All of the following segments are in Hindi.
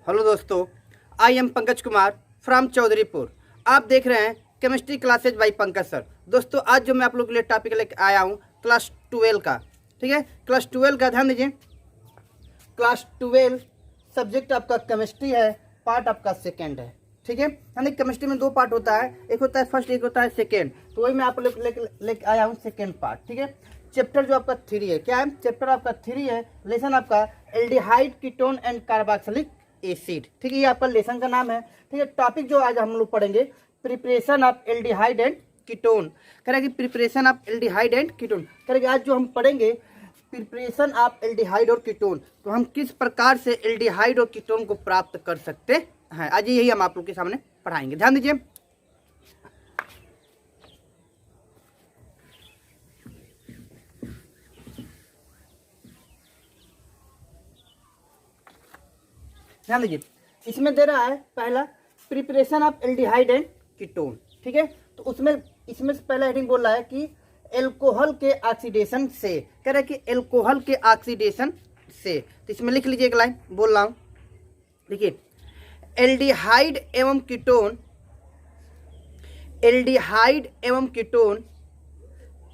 हेलो दोस्तों, I am Pankaj Kumar from Chaudharipur. आप देख रहे हैं chemistry classes by Pankaj sir. दोस्तों आज जो मैं आप लोग के लिए टॉपिक लेकर आया हूँ क्लास 12 का, ठीक है। क्लास 12 का ध्यान दीजिए। क्लास 12 सब्जेक्ट आपका केमिस्ट्री है, पार्ट आपका सेकेंड है, ठीक है। यानी केमिस्ट्री में दो पार्ट होता है, एक होता है फर्स्ट, एक होता है सेकेंड। तो वही मैं आप लोग लेकर आया हूँ सेकेंड पार्ट, ठीक है। चैप्टर जो आपका 3 है, क्या है चैप्टर आपका 3 है। लेसन आपका aldehyde ketone and carboxylic acid, ठीक है। ये आपका लेसन का नाम है, ठीक है। टॉपिक जो आज हम लोग पढ़ेंगे preparation of aldehyde and ketone, करेंगे preparation of aldehyde and ketone करेंगे। आज जो हम पढ़ेंगे प्रिपरेशन ऑफ एल्डिहाइड और कीटोन, तो हम किस प्रकार से एल्डिहाइड और कीटोन को प्राप्त कर सकते हैं, आज यही हम आप लोग के सामने पढ़ाएंगे। ध्यान दीजिए। ध्यान दीजिए, इसमें दे रहा है पहला preparation of aldehyde and ketone, ठीक है। तो उसमें इसमें से पहला हेडिंग बोल रहा है कि एल्कोहल के ऑक्सीडेशन से, कह रहा है कि एल्कोहल के ऑक्सीडेशन से। तो इसमें लिख लीजिए एक लाइन बोल रहा हूं, देखिए। एल्डिहाइड एवं कीटोन, एल्डिहाइड एवं कीटोन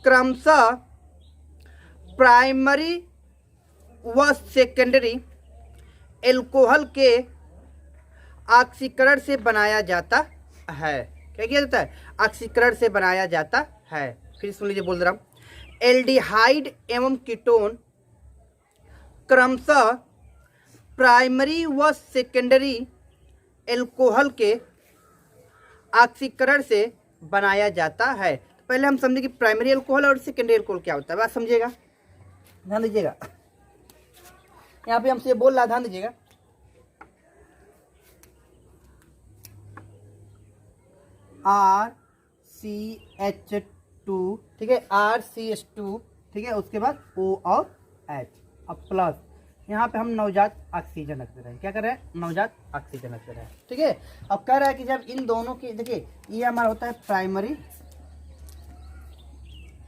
क्रमशः प्राइमरी व सेकेंडरी एल्कोहल के ऑक्सीकरण से बनाया जाता है। क्या किया जाता है? ऑक्सीकरण से बनाया जाता है। फिर सुन लीजिए, बोल रहा हूं। एल्डिहाइड एवं कीटोन क्रमशः प्राइमरी व सेकेंडरी एल्कोहल के ऑक्सीकरण से बनाया जाता है। तो पहले हम समझे कि प्राइमरी एल्कोहल और सेकेंडरी एल्कोहल क्या होता है, बात समझिएगा, ध्यान दीजिएगा। यहाँ पे हमसे बोल रहा, ध्यान दीजिएगा। RCH2, ठीक है, RCH2, ठीक है। उसके बाद O और H, अब प्लस यहाँ पे हम नवजात ऑक्सीजन रख दे रहे हैं। क्या कर रहे हैं? नवजात ऑक्सीजन रख दे रहे हैं, ठीक है। अब कह रहा है कि जब इन दोनों की, देखिए ये हमारा होता है प्राइमरी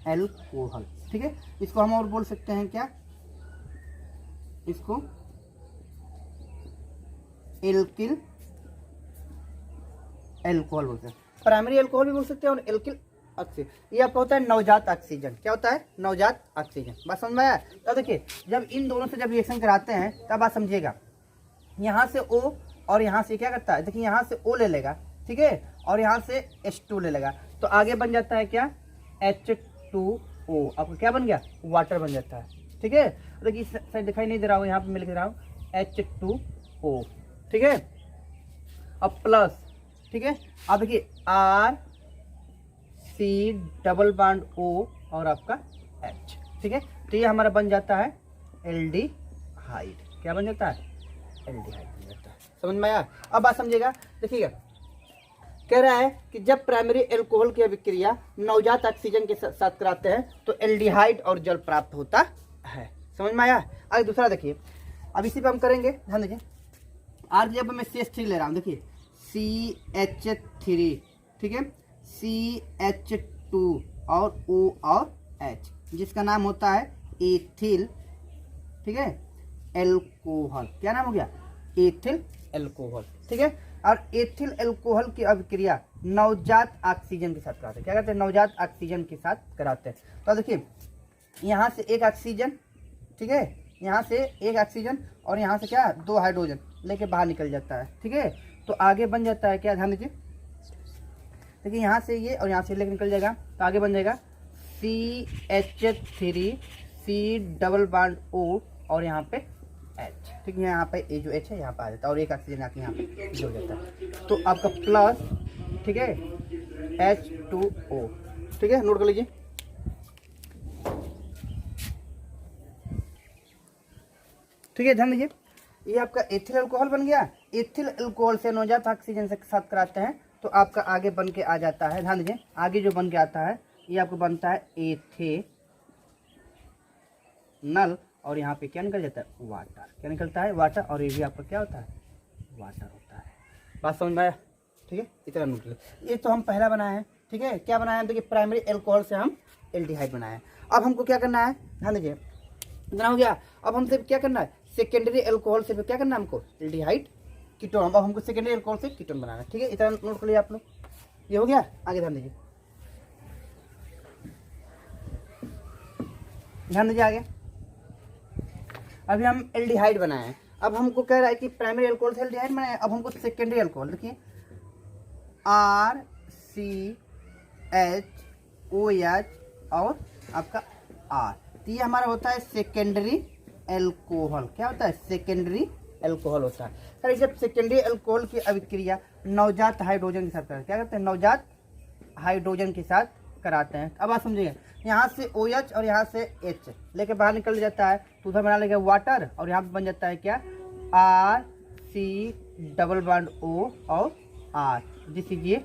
एल्कोहल, ठीक है। इसको हम और बोल सकते हैं क्या, इसको एल्किल एल्कोहल बोलते हैं। प्राइमरी एल्कोहल भी बोल सकते हैं और एल्किल ऑक्सीजन। ये आपका होता है नवजात ऑक्सीजन। क्या होता है? नवजात ऑक्सीजन। बात समझ में आया? तो देखिए, जब इन दोनों से जब रिएक्शन कराते हैं तब बात समझिएगा। यहाँ से O और यहाँ से क्या करता है, देखिए यहाँ से O ले लेगा, ठीक है, और यहाँ से H2 ले लेगा, तो आगे बन जाता है क्या, H2O। आपको क्या बन गया? वाटर बन जाता है, ठीक है। देखिए इस साइड दिखाई नहीं दे रहा हो, यहाँ पे मैं लिख रहा हूँ H2O, ठीक है। अब प्लस, ठीक है। अब देखिए RC डबल बॉन्ड O और आपका H, ठीक है। तो ये हमारा बन जाता है एल्डिहाइड। क्या बन जाता है? एल्डिहाइड बन जाता है। समझ में आया? अब बात समझिएगा, देखिएगा। कह रहा है कि जब प्राइमरी एल्कोहल की अभिक्रिया नवजात ऑक्सीजन के साथ कराते हैं तो एल्डिहाइड और जल प्राप्त होता है। समझ में आया? आगे दूसरा देखिए, अब इसी पे हम करेंगे, ध्यान दीजिए। आज जब मैं CH3 ले रहा हूँ, देखिए CH3, ठीक है, CH2 और O और H, जिसका नाम होता है एथिल, ठीक है, एल्कोहल। क्या नाम हो गया? एथिल एल्कोहल, ठीक है। और एथिल एल्कोहल की अभिक्रिया नवजात ऑक्सीजन के साथ कराते हैं। क्या करते हैं? नवजात ऑक्सीजन के साथ कराते हैं। तो देखिए यहाँ से एक ऑक्सीजन, ठीक है, यहाँ से एक ऑक्सीजन और यहाँ से क्या, 2 हाइड्रोजन लेके बाहर निकल जाता है, ठीक है। तो आगे बन जाता है क्या, ध्यान दीजिए। देखिए यहाँ से ये और यहाँ से लेके निकल जाएगा, तो आगे बन जाएगा CH3 C double bond O और यहाँ पे H, ठीक है। यहाँ पे ये जो H है यहाँ पे आ जाता है और एक ऑक्सीजन आके यहाँ पे जुड़ जाता है, तो आपका प्लस, ठीक है, H2O, ठीक है, नोट कर लीजिए। ठीक है, ध्यान दीजिए। ये आपका एथिल अल्कोहल बन गया। एथिल अल्कोहल से नवजात ऑक्सीजन से साथ कराते हैं तो आपका आगे बन के आ जाता है, ध्यान दीजिए, आगे जो बन के आता है ये आपको बनता है एथेनल और यहाँ पे क्या निकल जाता है? वाटर। क्या निकलता है? वाटर। और ये भी आपका क्या होता है? वाटर होता है। बात समझ में आया? ठीक है, इतना नोट ये तो हम पहला बनाए हैं, ठीक है। क्या बनाया है? देखिए प्राइमरी एल्कोहल से हम एल्डिहाइड बनाए हैं। अब हमको क्या करना है, ध्यान दीजिए, इतना हो गया। अब हमसे क्या करना है? सेकेंडरी एल्कोहल से क्या करना है हमको? Aldehyde ketone. अब हमको सेकेंडरी अल्कोहल से कीटोन बनाना है, ठीक है। इतना नोट कर लिया आप लोग, ये हो गया। आगे ध्यान दीजिए, ध्यान दीजिए आगे। अभी हम एल्डिहाइड बनाए हैं। अब हमको कह रहा है कि प्राइमरी अल्कोहल से एल्डिहाइड बनाए, अब हमको सेकेंडरी अल्कोहल, देखिए RCHOH और आपका R, तो ये हमारा होता है सेकेंडरी अल्कोहल। क्या होता है? सेकेंडरी अल्कोहल होता है। सर जब सेकेंडरी अल्कोहल की अभिक्रिया नवजात हाइड्रोजन के साथ करते हैं, क्या करते हैं? नवजात हाइड्रोजन के साथ कराते हैं। अब आप समझिए, यहाँ से OH और यहाँ से H लेके बाहर निकल जाता है, तो उधर बना लेगा वाटर, और यहाँ पे बन जाता है क्या? RC डबल बॉन्ड O और R, दिस इज ये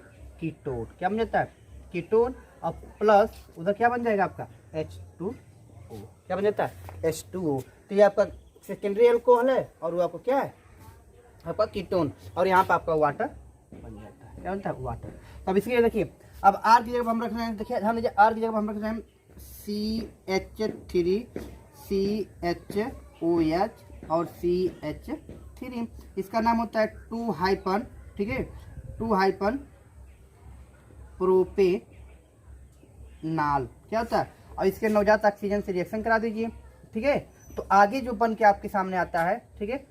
कीटोन। क्या बन जाता है? कीटोन। और प्लस उधर क्या बन जाएगा आपका? H2O। क्या बन जाता है? H2O। तो ये आपका सेकेंडरी अल्कोहल है, और वो आपको क्या है? आपका कीटोन, और यहाँ पर आपका वाटर बन जाता है। क्या बनता है? वाटर। तो अब इसके लिए देखिए, अब R की जगह हम रख रहे हैं, देखिए ध्यान दीजिए, R की जगह हम रख रहे हैं CH3 CHOH और CH3। इसका नाम होता है 2 हाइपन, ठीक है, 2 हाइपन प्रोपेनाल। क्या होता है? और इसके नवजात ऑक्सीजन से रिएक्शन करा दीजिए, ठीक है। तो आगे जो बन के आपके सामने आता है, ठीक है,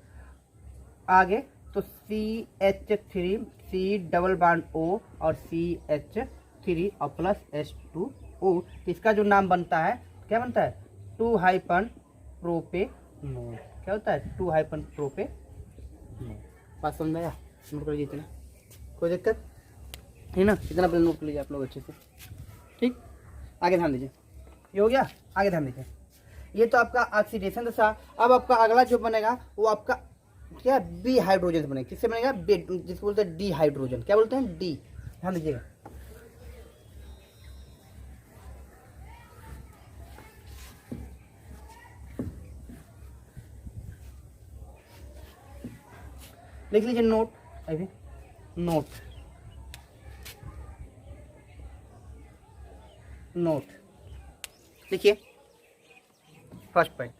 आगे तो CH3 C double bond O और CH3 और प्लस H2O, इसका जो नाम बनता है, क्या बनता है? 2 हाइपन प्रोपेनोल। क्या होता है? 2 हाइपन प्रोपेनोल। बात समझ में आया? नोट कर लीजिए इतना, कोई दिक्कत है ना? इतना पहले नोट कर लीजिए आप लोग अच्छे से, ठीक। आगे ध्यान दीजिए, ये हो गया। आगे ध्यान दीजिए, ये तो आपका ऑक्सीडेशन दशा। अब आपका अगला जो बनेगा वो आपका क्या? बी हाइड्रोजन बनेगा। किससे बनेगा? जिसको बोलते हैं डी हाइड्रोजन। क्या बोलते हैं? डी। ध्यान दीजिएगा, लिख लीजिए नोट, अभी नोट नोट देखिए। फर्स्ट पॉइंट,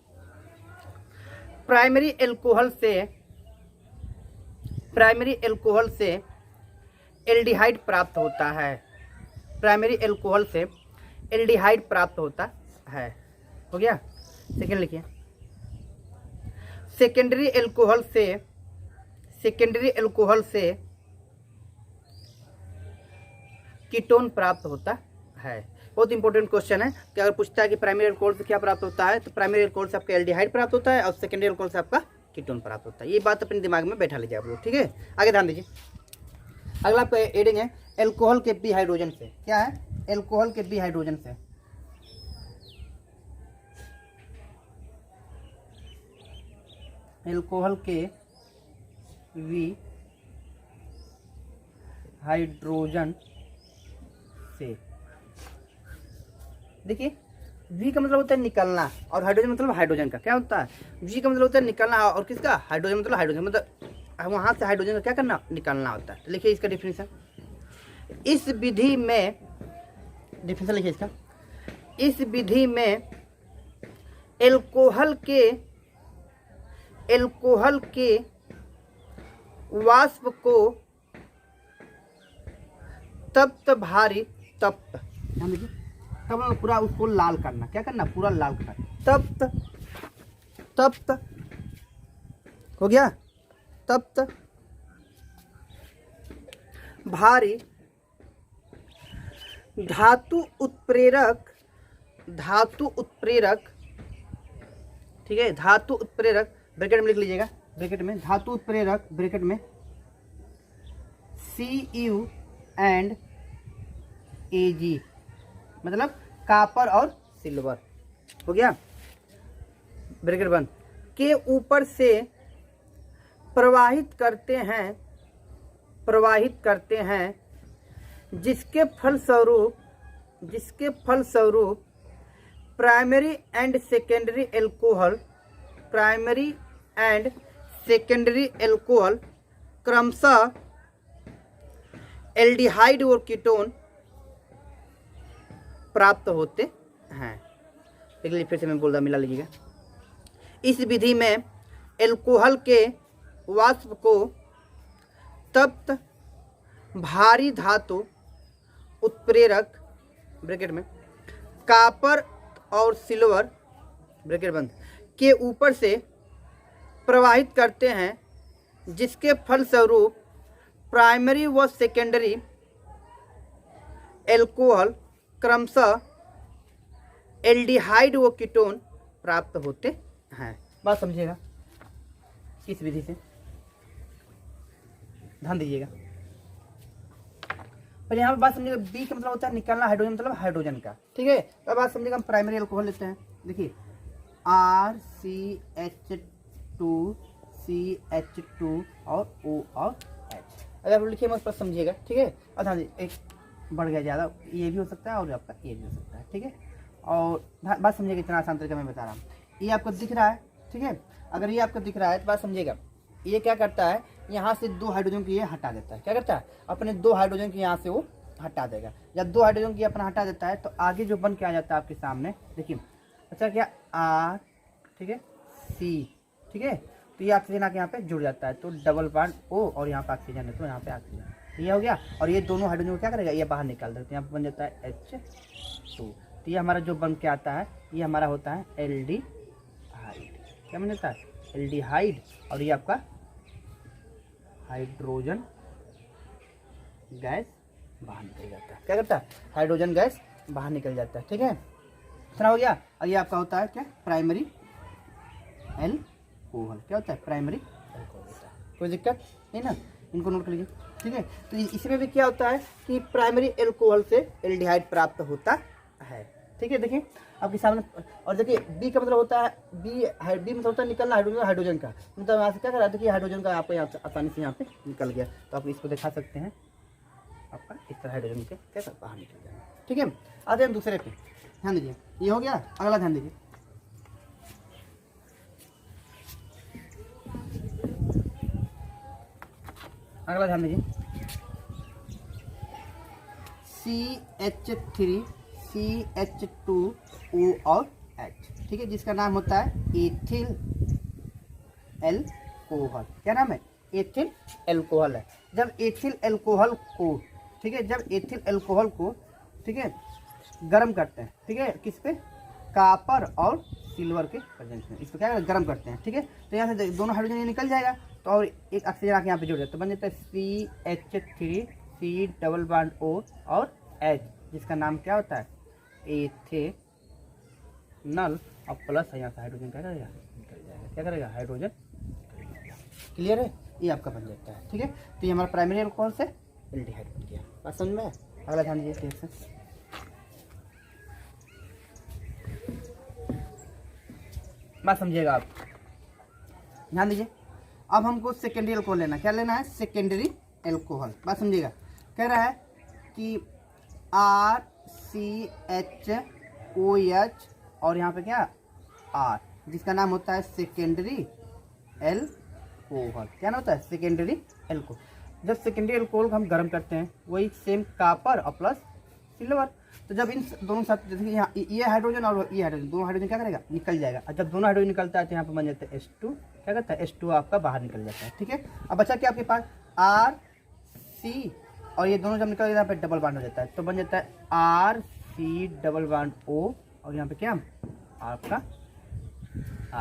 प्राइमरी अल्कोहल से एल्डिहाइड प्राप्त होता है। प्राइमरी अल्कोहल से एल्डिहाइड प्राप्त होता है। हो गया। सेकेंड लिखिए, सेकेंडरी अल्कोहल से कीटोन प्राप्त होता है। बहुत इंपॉर्टेंट क्वेश्चन है कि अगर पूछता है कि प्राइमरी अल्कोहल से क्या प्राप्त होता है, तो प्राइमरी अल्कोहल से आपका एल्डिहाइड प्राप्त होता है और सेकेंडरी अल्कोहल से आपका कीटोन प्राप्त होता है। ये बात अपने दिमाग में बैठा लीजिए आप लोग, ठीक है। आगे ध्यान दीजिए, अगला आपका एडिंग है एल्कोहल के बी हाइड्रोजन से। क्या है? एल्कोहल के बी हाइड्रोजन से। एल्कोहल के बी हाइड्रोजन से, देखिए वी का मतलब होता है निकलना, और हाइड्रोजन मतलब हाइड्रोजन का। क्या होता है? वी का मतलब होता है निकलना, और किसका? हाइड्रोजन मतलब हाइड्रोजन, मतलब वहाँ से हाइड्रोजन का क्या करना? निकलना होता है। तो लिखिए इसका डिफिनेशन। इस विधि में, डिफिनेशन लिखिए इसका, इस विधि में एल्कोहल के वाष्प को तप्त भारी तप्त, ध्यान देखिए, तब पूरा उसको लाल करना। क्या करना? पूरा लाल करना। तप्त हो गया। तप्त भारी धातु उत्प्रेरक, ठीक है, धातु उत्प्रेरक, ब्रैकेट में लिख लीजिएगा, ब्रैकेट में धातु उत्प्रेरक, ब्रैकेट में Cu एंड Ag, मतलब कॉपर और सिल्वर। हो गया। ब्रैकेट बंद। के ऊपर से प्रवाहित करते हैं, जिसके फलस्वरूप प्राइमरी एंड सेकेंडरी अल्कोहल क्रमशः एल्डिहाइड और कीटोन प्राप्त होते हैं। एक फिर से मैं बोल रहा, मिला लीजिएगा। इस विधि में एल्कोहल के वाष्प को तप्त भारी धातु उत्प्रेरक ब्रैकेट में कॉपर और सिल्वर ब्रैकेट बंद के ऊपर से प्रवाहित करते हैं, जिसके फलस्वरूप प्राइमरी व सेकेंडरी एल्कोहल क्रमशः एल्डिहाइड व कीटोन प्राप्त होते हैं। बात समझिएगा किस विधि से, ध्यान दीजिएगा। पर यहाँ पे बात समझिएगा, बी का मतलब होता है निकालना, हाइड्रोजन मतलब हाइड्रोजन का, ठीक है। तो बात समझिएगा, हम प्राइमरी अल्कोहल लेते हैं। देखिए RCH2CH2 और O और H। अगर आप लिखिए मत समझिएगा, ठीक है। और ध्यान दीजिए, एक बढ़ गया ज़्यादा, ये भी हो सकता है और आपका ये भी हो सकता है, ठीक है। और बात समझिएगा, इतना आसान तरीका मैं बता रहा हूँ। ये आपको दिख रहा है, ठीक है। अगर ये आपको दिख रहा है तो बात समझिएगा, ये क्या करता है, यहाँ से 2 हाइड्रोजन की ये हटा देता है। क्या करता है, अपने 2 हाइड्रोजन की यहाँ से वो हटा देगा। जब 2 हाइड्रोजन की अपना हटा देता है तो आगे जो बन के आ जाता है आपके सामने, देखिए अच्छा क्या R, ठीक है, C, ठीक है। तो ये ऑक्सीजन आके यहाँ पे जुड़ जाता है, तो डबल बॉन्ड O और यहाँ पे ऑक्सीजन है, तो यहाँ पे ऑक्सीजन ये हो गया। और ये दोनों हाइड्रोजन को क्या करेगा, ये बाहर निकाल देते हैं, यहाँ पे बन जाता है H2। तो ये हमारा जो बन के आता है, ये हमारा होता है एल्डिहाइड। क्या बन जाता है, एल्डिहाइड। और ये आपका हाइड्रोजन गैस बाहर निकल जाता है। क्या करता है, हाइड्रोजन गैस बाहर निकल जाता है, ठीक है। इतना हो गया। और ये आपका होता है क्या, प्राइमरी एल्कोहल। क्या होता है, प्राइमरी एल्कोहल होता है। कोई दिक्कत नहीं ना, इनको नोट कर लीजिए, ठीक है। तो इसमें भी क्या होता है कि प्राइमरी एल्कोहल से एल्डिहाइड प्राप्त होता है, ठीक है। देखिए आपके सामने, और देखिए बी का मतलब होता है, बी मतलब होता है निकलना हाइड्रोजन का। मतलब यहाँ से क्या करा, देखिए हाइड्रोजन का आपको यहाँ से आसानी से यहाँ पे निकल गया। तो आप इसको दिखा सकते हैं, आपका इस तरह हाइड्रोजन के कैसा बाहर निकल जाएगा, ठीक है। आते हैं दूसरे पे, ध्यान दीजिए। ये हो गया, अगला ध्यान दीजिए। अगला ध्यान दीजिए, CH3 CH2O और H, ठीक है, जिसका नाम होता है एथिल एल्कोहल। क्या नाम है, एथिल एल्कोहल है। जब एथिल एल्कोहल को, ठीक है, जब एथिल एल्कोहल को, ठीक है, गर्म करते हैं, ठीक है, किस पे, कॉपर और सिल्वर के प्रेजेंस में, इसको क्या गर्म करते हैं, ठीक है। तो यहाँ से दोनों हाइड्रोजन ये निकल जाएगा, तो और एक ऑक्सीजन आके यहाँ पे जुड़ जाता है, तो बन जाता है CH3 C double bond O और H, जिसका नाम क्या होता है, एथेनॉल। और प्लस है यहाँ से हाइड्रोजन क्या करेगा, निकल जाएगा। क्या करेगा, हाइड्रोजन। क्लियर है, ये आपका बन जाता है, ठीक है। तो ये हमारा प्राइमरी अल्कोहल से एल्डिहाइड बन गया। बात समझ में। अगला ध्यान दीजिए, ठीक से बात समझिएगा आप, ध्यान दीजिए। अब हमको सेकेंडरी अल्कोहल लेना, क्या लेना है, सेकेंडरी एल्कोहल। बात समझिएगा, कह रहा है कि RCHOH और यहाँ पे क्या R, जिसका नाम होता है सेकेंडरी एल्कोहल। क्या नाम होता है, सेकेंडरी एल्कोहल। जब सेकेंडरी एल्कोहल को हम गर्म करते हैं, वही सेम कॉपर और प्लस सिल्वर। तो जब इन दोनों साथ, जैसे यहाँ ये हाइड्रोजन और ये हाइड्रोजन, दोनों हाइड्रोजन क्या करेगा, निकल जाएगा। और जब दोनों हाइड्रोजन निकलता है तो यहाँ पे बन जाता है H2। क्या करता है, H2 आपका बाहर निकल जाता है, ठीक है। अब बचा क्या आपके पास, RC, और ये दोनों जब निकल यहाँ पे डबल बॉन्ड हो जाता है, तो बन जाता है RC डबल बॉन्ड O, और यहाँ पे क्या आपका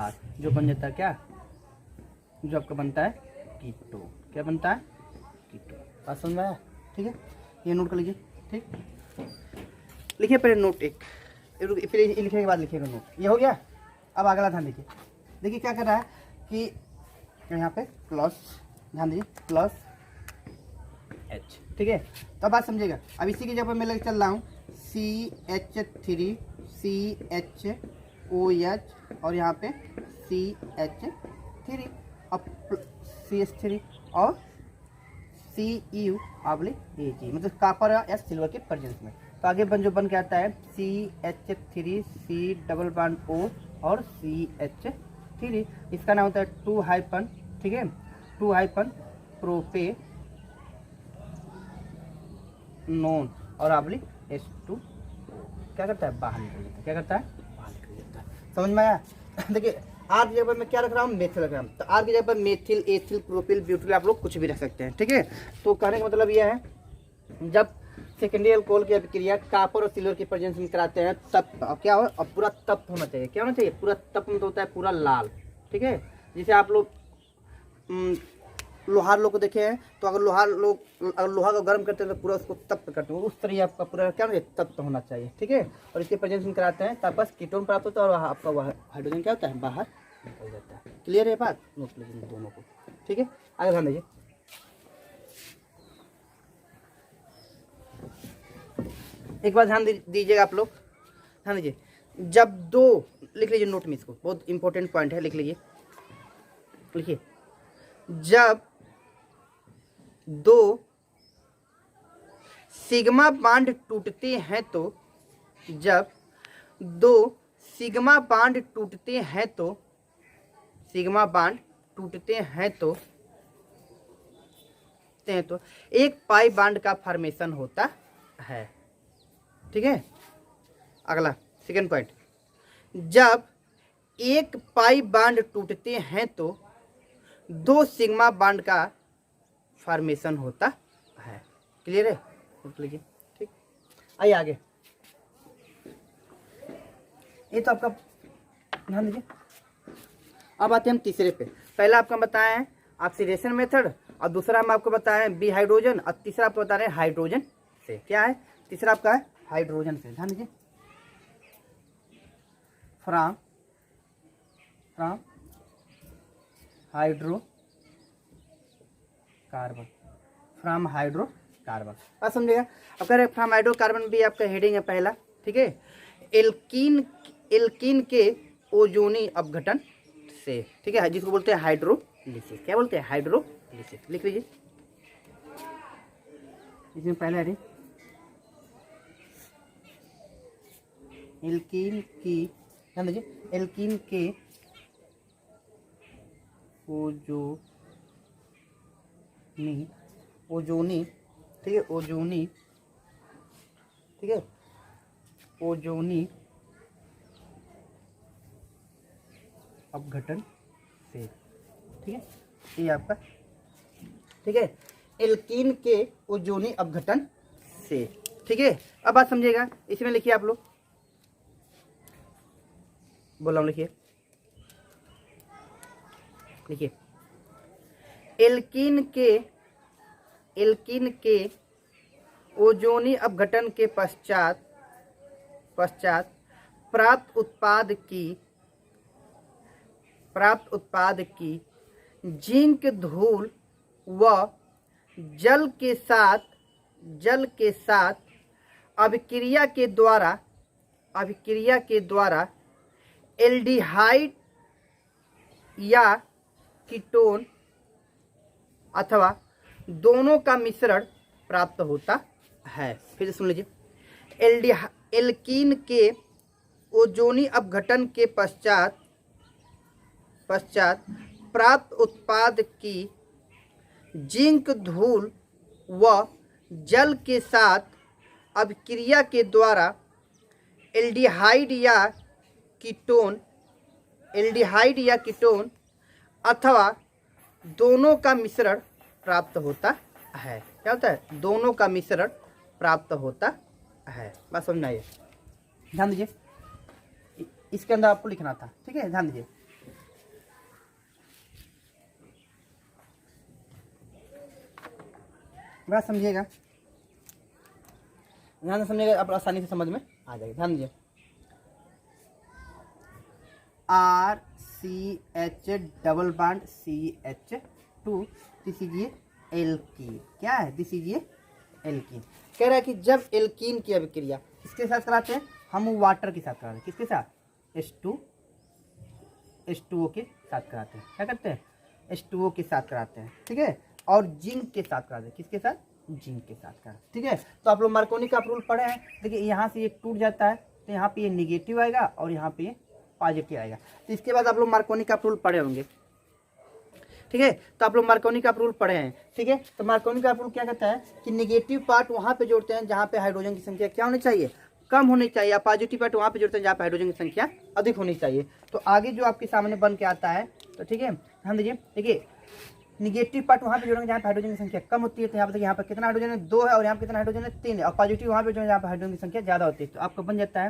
R, जो बन जाता है क्या, जो आपका बनता है कीटो। क्या बनता है, कीटो। बात समझ में आया, ठीक है। ये नोट कर लीजिए, ठीक। लिखिए पहले नोट एक, फिर लिखने के बाद लिखिएगा नोट। ये हो गया। अब अगला ध्यान देखिए, देखिए क्या कर रहा है कि यहाँ पे प्लस, ध्यान दीजिए, प्लस H, ठीक है। तो अब बात समझिएगा। अब इसी की जगह मैं लेकर चल रहा हूँ CH3 CHOH और यहाँ पे CH3 अब CH3 और CU AG, मतलब कॉपर या सिल्वर के प्रेजेंस में। तो आगे जो बन के आता है CH3 C double bond O और CH3, इसका नाम होता है 2 हाइपन, ठीक है, 2 हाइपन प्रोपे नोन और H2 क्या करता है, बाहर निकल जाता है। क्या करता है, बाहर निकल जाता है। समझ में आया। देखिए आर की जगह पर मैं क्या रख रहा हूँ, मेथिल रख रहा हूँ। तो आर की जगह पर मेथिल, एथिल, प्रोपिल, ब्यूटिल आप लोग कुछ भी रख सकते हैं, ठीक है। तो कहने का मतलब यह है, जब सेकेंडरी अल्कोहल की अभिक्रिया कॉपर और सिल्वर की प्रेजेंस में कराते हैं तब क्या हो, अब पूरा तप्त होना चाहिए। क्या होना चाहिए, पूरा तप्त मतलब होता है पूरा लाल, ठीक है। जैसे आप लोग लोहार लोग को देखे हैं, तो अगर लोहा को गर्म करते हैं तो पूरा उसको तप्त करते हैं, उस तरह आपका पूरा क्या होना चाहिए, तप्त होना चाहिए, ठीक है। और इसके प्रेजेंस में कराते हैं तब बस कीटोन प्राप्त होता है और आपका वह हाइड्रोजन क्या होता है, बाहर निकल जाता है। क्लियर है बात, नोट लीजिए दोनों को, ठीक है। आगे ध्यान दीजिए, एक बार ध्यान दीजिएगा आप लोग, ध्यान दीजिए। जब दो, लिख लीजिए नोट में इसको, बहुत इंपॉर्टेंट पॉइंट है, लिख लीजिए, लिखिए। जब दो सिग्मा बांड टूटते हैं तो, जब दो सिग्मा बांड टूटते हैं तो, सिग्मा बांड टूटते हैं तो एक पाई बांड का फॉर्मेशन होता है, ठीक है। अगला सेकंड पॉइंट, जब एक पाई बांड टूटते हैं तो दो सिग्मा बांड का फॉर्मेशन होता है। क्लियर है, लिख लीजिए, ठीक। आइए आगे, ये तो आपका ध्यान दीजिए। अब आते हैं हम तीसरे पे। पहला आपका बताया है ऑक्सीडेशन मेथड, और दूसरा हम आपको बताए हैं बी हाइड्रोजन, और तीसरा आपको बता रहे हैं हाइड्रोजन से। क्या है तीसरा आपका, है हाइड्रोजन से। ध्यान दीजिए, फ्रॉम हाइड्रोकार्बन, फ्रॉम हाइड्रोकार्बन, बात समझेगा। अब कह रहे फ्रॉम हाइड्रोकार्बन भी आपका हेडिंग है पहला, ठीक है। एल्कीन के ओजोनी अपघटन से, ठीक है, जिसको बोलते हैं हाइड्रोलिसिस। क्या बोलते हैं, हाइड्रोलिसिस। लिख लीजिए, इसमें पहला हेडिंग एल्कीन की, ध्यान दीजिए, एल्कीन के ओजोनी, ठीक है, ओजोनी, ठीक है, ओजोनी अपघटन से, ठीक है, ये आपका, ठीक है, एल्कीन के ओजोनी अपघटन से, ठीक है। अब बात समझिएगा, इसमें लिखिए आप लोग, बोला हूँ, लिखिए, लिखिए, एल्कीन के ओजोनी अपघटन के पश्चात प्राप्त उत्पाद की जिंक धूल व जल के साथ अभिक्रिया के द्वारा एल्डिहाइड या कीटोन अथवा दोनों का मिश्रण प्राप्त होता है। फिर सुन लीजिए, एल्कीन के ओजोनी अपघटन के पश्चात प्राप्त उत्पाद की जिंक धूल व जल के साथ अभिक्रिया के द्वारा एल्डिहाइड या कीटोन अथवा दोनों का मिश्रण प्राप्त होता है। क्या होता है, दोनों का मिश्रण प्राप्त होता है। बस समझना, ये ध्यान दीजिए, इसके अंदर आपको लिखना था, ठीक है। ध्यान दीजिए, बात समझिएगा, ध्यान से समझिएगा, आप आसानी से समझ में आ जाएगा। ध्यान दीजिए, RCH double bond CH2, this is ये एल्कीन। क्या है, दिस इज ये एल्कीन। कह रहा है कि जब एल्कीन की अभिक्रिया किसके साथ कराते हैं, हम वाटर के साथ कराते हैं, किसके साथ, H2O के साथ कराते हैं। क्या करते हैं, H2O के साथ कराते हैं, ठीक है, और जिंक के साथ कराते हैं, किसके साथ, जिंक के साथ कराते हैं, ठीक है। तो आप लोग मार्कोनी का रूल पढ़े हैं, देखिए यहाँ से ये टूट जाता है तो यहाँ पे ये निगेटिव आएगा और यहाँ पे ये पॉजिटिव आएगा। तो इसके बाद आप लोग मार्कोनी का रूल पढ़े होंगे, ठीक है। तो आप लोग मार्कोनी का रूल पढ़े हैं, ठीक है। तो मार्कोनी का रूल क्या कहता है कि निगेटिव पार्ट वहाँ पे जोड़ते हैं जहाँ पे हाइड्रोजन की संख्या क्या होनी चाहिए, कम होनी चाहिए, पॉजिटिव पार्ट वहाँ पे जुड़ते हैं जहाँ पे हाइड्रोजन की संख्या अधिक होनी चाहिए। तो आगे जो आपके सामने बन के आता है, तो ठीक है ध्यान दीजिए, देखिए निगेटिव पार्ट वहाँ पे जुड़ेंगे जहाँ पे हाइड्रोजन की संख्या कम होती है। तो यहाँ पे देखिए, यहाँ पर कितना हाइड्रोजन है, 2 है, और यहाँ पे कितना हाइड्रोजन है, 3 है, और पॉजिटिव वहाँ पे जो है जहाँ पे हाइड्रोजन की संख्या ज़्यादा होती है। तो आपका बन जाता है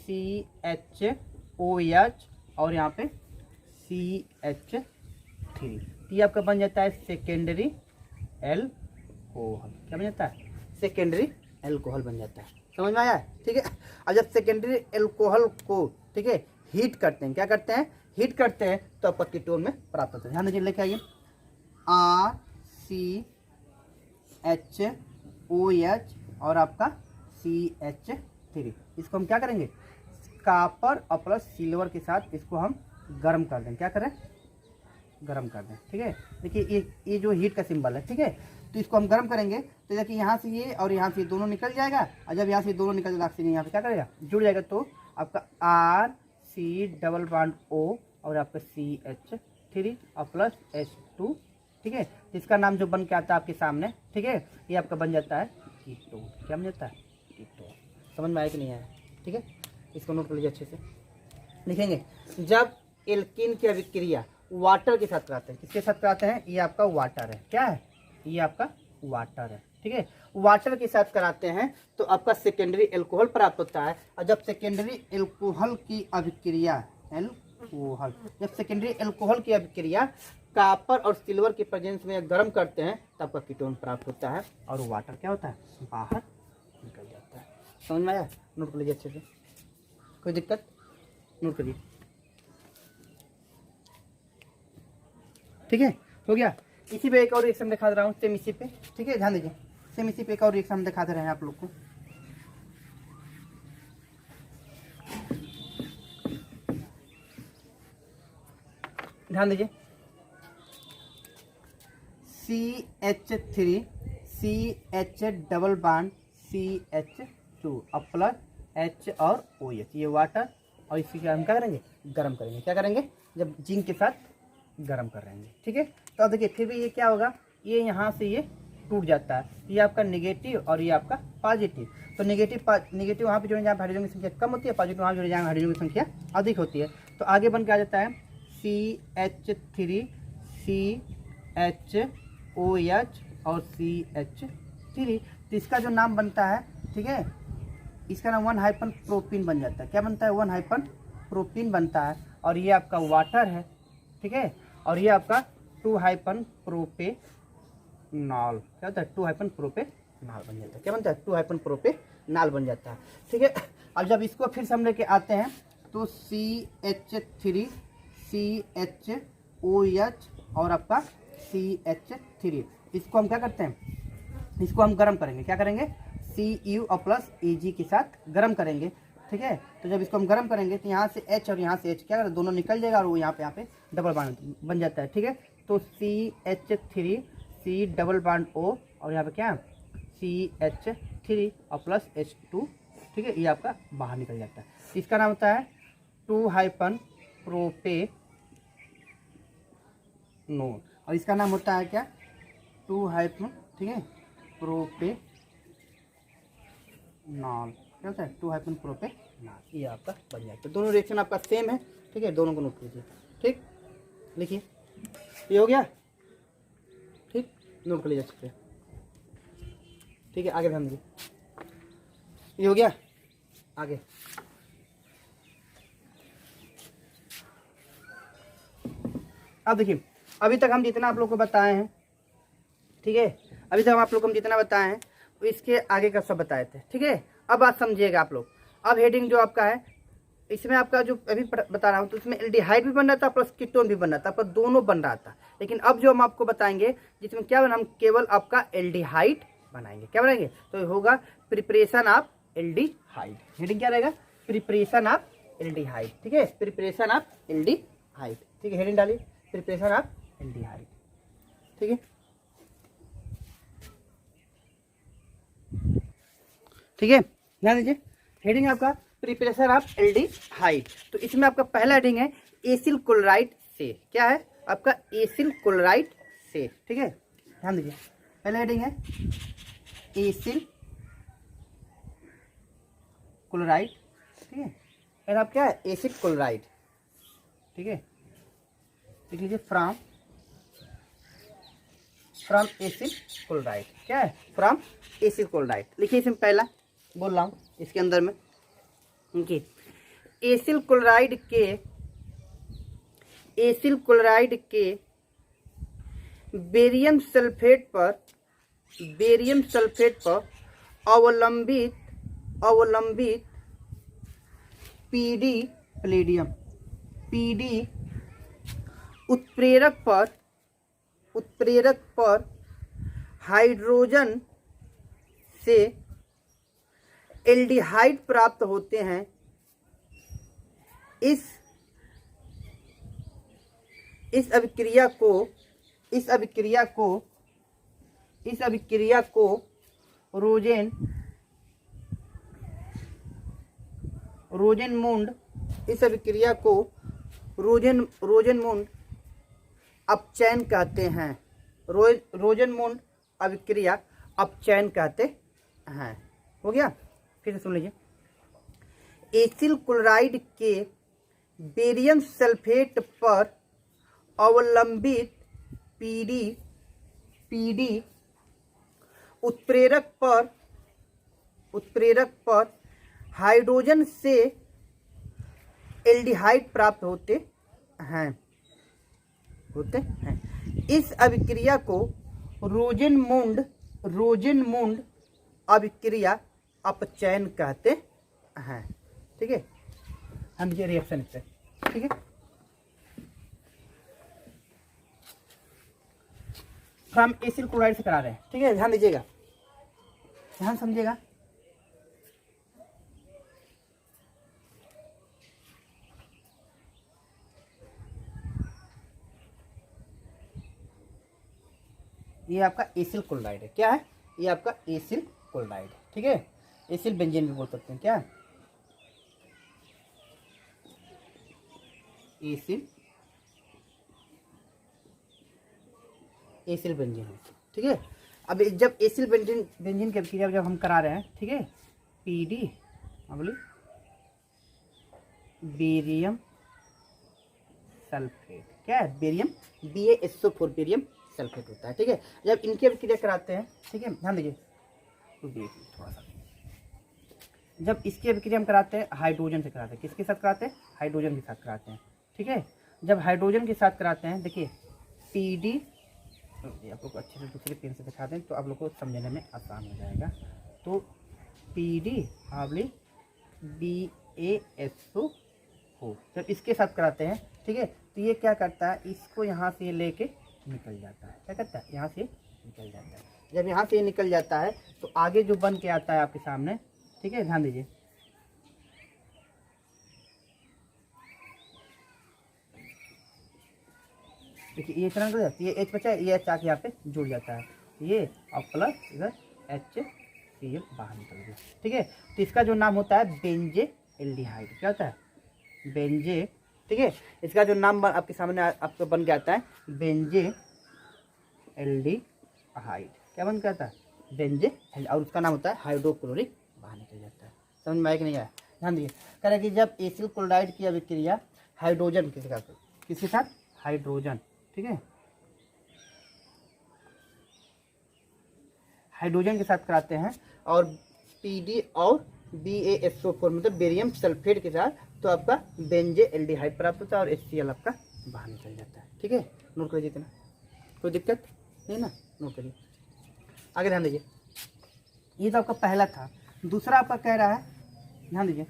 RCHOH और यहाँ पे CH3। ये आपका बन जाता है सेकेंडरी एल्कोहल। क्या बन जाता है? सेकेंडरी एल्कोहल बन जाता है। समझ में आया? ठीक है। अब जब सेकेंडरी एल्कोहल को, ठीक है, हीट करते हैं, क्या करते हैं, हीट करते हैं, तो आपका कीटोन में प्राप्त होता है। ध्यान दीजिए, लेके आइए RCHOH और आपका CH3। इसको हम क्या करेंगे, कॉपर और प्लस सिल्वर के साथ इसको हम गर्म कर दें। क्या करें? गर्म कर दें। ठीक है, देखिए ये जो हीट का सिंबल है, ठीक है, तो इसको हम गर्म करेंगे तो देखिए यहाँ से ये और यहाँ से ये दोनों निकल जाएगा, और जब यहाँ से दोनों निकल जाएगा ऑक्सीजन यहाँ पे क्या करेगा, जुड़ जाएगा। तो आपका RC⋯O और आपका CH3 और प्लस H2, ठीक है, जिसका नाम जो बन के आता है आपके सामने, ठीक है, ये आपका बन जाता है कीटोन। क्या बन जाता है? कीटोन। समझ में आया कि नहीं आया? ठीक है, इसको नोट कर लीजिए अच्छे से। लिखेंगे, जब एल्कीन की अभिक्रिया वाटर के साथ कराते हैं, किसके साथ कराते हैं, ये आपका वाटर है। क्या है? ये आपका वाटर है। ठीक है, वाटर के साथ कराते हैं तो आपका सेकेंडरी एल्कोहल प्राप्त होता है। और जब सेकेंडरी एल्कोहल की अभिक्रिया, जब सेकेंडरी एल्कोहल की अभिक्रिया कॉपर और सिल्वर के प्रेजेंस में गर्म करते हैं तब आपका कीटोन प्राप्त होता है, और वाटर क्या होता है, बाहर निकल जाता है। समझ में आया? नोट कर लीजिए अच्छे से, कोई दिक्कत? नोट करिए। ठीक है, हो गया। इसी पे एक और रिएक्शन दिखा दे रहा हूँ, सेम इसी पे। ठीक है, ध्यान दीजिए, सेम इसी पे एक और रिएक्शन दिखा दे रहे हैं आप लोग को। ध्यान दीजिए, CH3 CH double bond CH2 और प्लस H और OH, ये वाटर, और इसी का हम क्या करेंगे, गर्म करेंगे। क्या करेंगे? जब जिंक के साथ गर्म कर रहे हैं। ठीक है, तो अब देखिए फिर भी ये क्या होगा, ये यहाँ से ये टूट जाता है, ये आपका नेगेटिव और ये आपका पॉजिटिव। तो नेगेटिव वहाँ पे जुड़े जहाँ हाइड्रोजन की संख्या कम होती है, पॉजिटिव वहाँ जुड़े जहाँ हाइड्रोजन की संख्या अधिक होती है। तो आगे बन के आ जाता है CH3 CHOH और CH3। तो इसका जो नाम बनता है, ठीक है, इसका नाम 1-प्रोपीन बन जाता है। क्या बनता है? 1-प्रोपीन बनता है, और ये आपका वाटर है। ठीक है, और ये आपका 2-प्रोपेनॉल। क्या होता है? 2-प्रोपेनॉल बन जाता है। क्या बनता है? 2-प्रोपेनॉल बन जाता है। ठीक है, अब जब इसको फिर से हम लेके आते हैं तो CH3 CHOH और आपका CH3, इसको हम क्या करते हैं, इसको हम गर्म करेंगे। क्या करेंगे? Cu और प्लस Ag के साथ गर्म करेंगे। ठीक है, तो जब इसको हम गर्म करेंगे तो यहाँ से H और यहाँ से H क्या करें, दोनों निकल जाएगा, और वो यहाँ पे डबल बॉन्ड बन जाता है। ठीक है, तो CH3 C⋯O और यहाँ पे क्या, CH3 और प्लस H2। ठीक है, ये आपका बाहर निकल जाता है। इसका नाम होता है 2-प्रोपेनॉल, और इसका नाम होता है क्या, 2-, ठीक है, प्रोपेनॉल। क्या होता है? 2-प्रोपेनॉल। ये आपका बन जाता है। दोनों रिएक्शन आपका सेम है। ठीक है, दोनों को नोट कीजिए। ठीक, लिखिए, ये हो गया। ठीक, नोट कर लीजिए अच्छे से। ठीक है, आगे ध्यान दीजिए, ये हो गया। आगे अब देखिए, अभी तक हम जितना आप लोग को बताए हैं, ठीक है, अभी तक आप लोग को हम जितना बताए हैं तो इसके आगे का सब बताए थे। ठीक है, अब बात समझिएगा आप लोग। अब हेडिंग जो आपका है, इसमें आपका जो अभी बता रहा हूँ, तो इसमें एल्डिहाइड भी बन रहा था प्लस कीटोन भी बन रहा था, आपका दोनों बन रहा था। लेकिन अब जो हम आपको बताएंगे जिसमें क्या बना, हम केवल आपका एल्डिहाइड बनाएंगे। क्या बनाएंगे? तो होगा प्रिपरेशन ऑफ एल्डिहाइड। हेडिंग क्या रहेगा? Preparation of aldehyde. ठीक है, प्रिपरेशन ऑफ एल्डिहाइड। ठीक है, हेडिंग डालिए, प्रिपरेशन ऑफ एल्डिहाइड। ठीक है, ठीक है, ध्यान दीजिए, हेडिंग आपका प्रिपरेशन ऑफ एल्डिहाइड। तो इसमें आपका पहला हेडिंग है एसिल क्लोराइड से। क्या है आपका? एसिल क्लोराइड से। ठीक है, ध्यान दीजिए, पहला हेडिंग है एसिल क्लोराइड, ठीक है, और आप क्या है एसिड क्लोराइड, ठीक है, लिख लीजिए फ्रॉम एसिड क्लोराइड, क्या है फ्रॉम एसिड क्लोराइड। लिखिए इसमें पहला बोल रहा हूँ इसके अंदर में, देखिए एसिड क्लोराइड के बेरियम सल्फेट पर अवलंबित पीडी उत्प्रेरक पर हाइड्रोजन से एल्डिहाइड प्राप्त होते हैं। इस अभिक्रिया को रोजेनमुंड अपचयन कहते हैं। रोजेनमुंड अभिक्रिया अपचयन कहते हैं। हो गया, फिर से सुन लीजिए। एसिल क्लोराइड के बेरियम सल्फेट पर अवलंबित पीडी उत्प्रेरक पर हाइड्रोजन से एल्डिहाइड प्राप्त होते हैं। इस अभिक्रिया को रोजेनमुंड अभिक्रिया अपचयन कहते हैं। ठीक है, हम ये रिएक्शन से, ठीक है, हम एसिल क्लोराइड से करा रहे हैं। ठीक है, ध्यान दीजिएगा, ध्यान समझिएगा। ये आपका एसिल क्लोराइड है। क्या है? ये आपका एसिल क्लोराइड है। ठीक है, एसिल बेंजीन भी बोल सकते हैं। क्या है? एसिल बेंजीन है। ठीक है, अब जब एसिल बेंजीन की अभिक्रिया जब हम करा रहे हैं, ठीक है, पीडी बेरियम सल्फेट, क्या है? बेरियम BaSO4 बेरियम सल्फेट होता है। ठीक है, जब इनकी अभिक्रिया कराते हैं, ठीक है, ध्यान दीजिए थोड़ा सा, जब इसकी अभिक्रिया हम कराते हैं हाइड्रोजन से कराते हैं। किसके साथ कराते हैं? हाइड्रोजन के साथ कराते हैं। ठीक है, जब हाइड्रोजन के साथ कराते हैं, देखिए पीडी, आप लोग अच्छे से दूसरे पेन से दिखा दें तो आप लोग को समझने में आसान हो जाएगा। तो पीडी BaSO4 जब इसके साथ कराते हैं, ठीक है, तो ये क्या करता है, इसको यहाँ से लेके निकल जाता है। क्या करता है? यहाँ से निकल जाता है। जब यहाँ से निकल जाता है तो आगे जो बन के आता है आपके सामने, ठीक है, ध्यान दीजिए, देखिए ये इतना निकल जाता है, ये H बचा है, ये H आके यहाँ पे जुड़ जाता है, ये और प्लस इधर HCl बाहर निकल गया। ठीक है, तो इसका जो नाम होता है बेंजेल्डिहाइड। क्या होता है? बेंजे। ठीक है, इसका जो नाम आपके सामने आपको बन के आता है बेंजेल्डिहाइड। क्या बन के आता है? बेंजेल्डिहाइड, और उसका नाम होता है हाइड्रोक्लोरिक, बाहर निकल जाता है। समझ में आया कि नहीं आया? ध्यान दीजिए, कह रहा है कि जब एसिल क्लोराइड की अभिक्रिया हाइड्रोजन किसके साथ? हाइड्रोजन, ठीक है, हाइड्रोजन के साथ कराते हैं और पीडी और BaSO4 मतलब बेरियम सल्फेट के साथ, तो आपका बेंजेल्डिहाइड प्राप्त होता है और HCl आपका बाहर निकल जाता है। ठीक है, नोट कर लीजिए, इतना कोई दिक्कत नहीं ना, नोट करिए। आगे ध्यान दीजिए, ये तो आपका पहला था। दूसरा आपका कह रहा है, ध्यान दीजिए,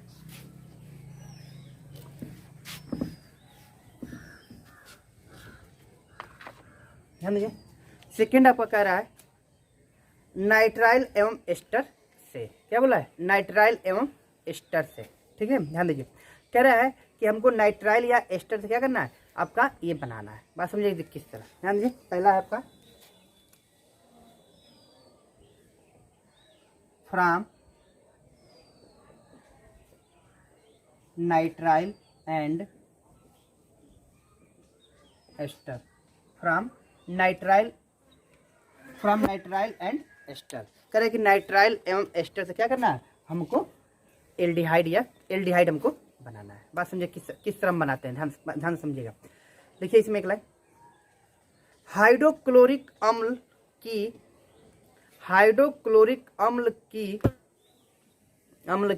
सेकेंड आपका कह रहा है नाइट्राइल एवं एस्टर से। क्या बोला है? नाइट्राइल एवं एस्टर से। ठीक है, ध्यान दीजिए, कह रहा है कि हमको नाइट्राइल या एस्टर से क्या करना है? आपका ये बनाना है। बात समझिए किस तरह। ध्यान दीजिए, पहला है आपका from nitrile and ester, from nitrile and ester. कह रहे कि नाइट्राइल एवं एस्टर से क्या करना है? हमको एल्डिहाइड या एल्डिहाइड हमको बनाना है। बात समझे किस तरह हम बनाते हैं, ध्यान समझिएगा। देखिए इसमें एक लाइन, हाइड्रोक्लोरिक अम्ल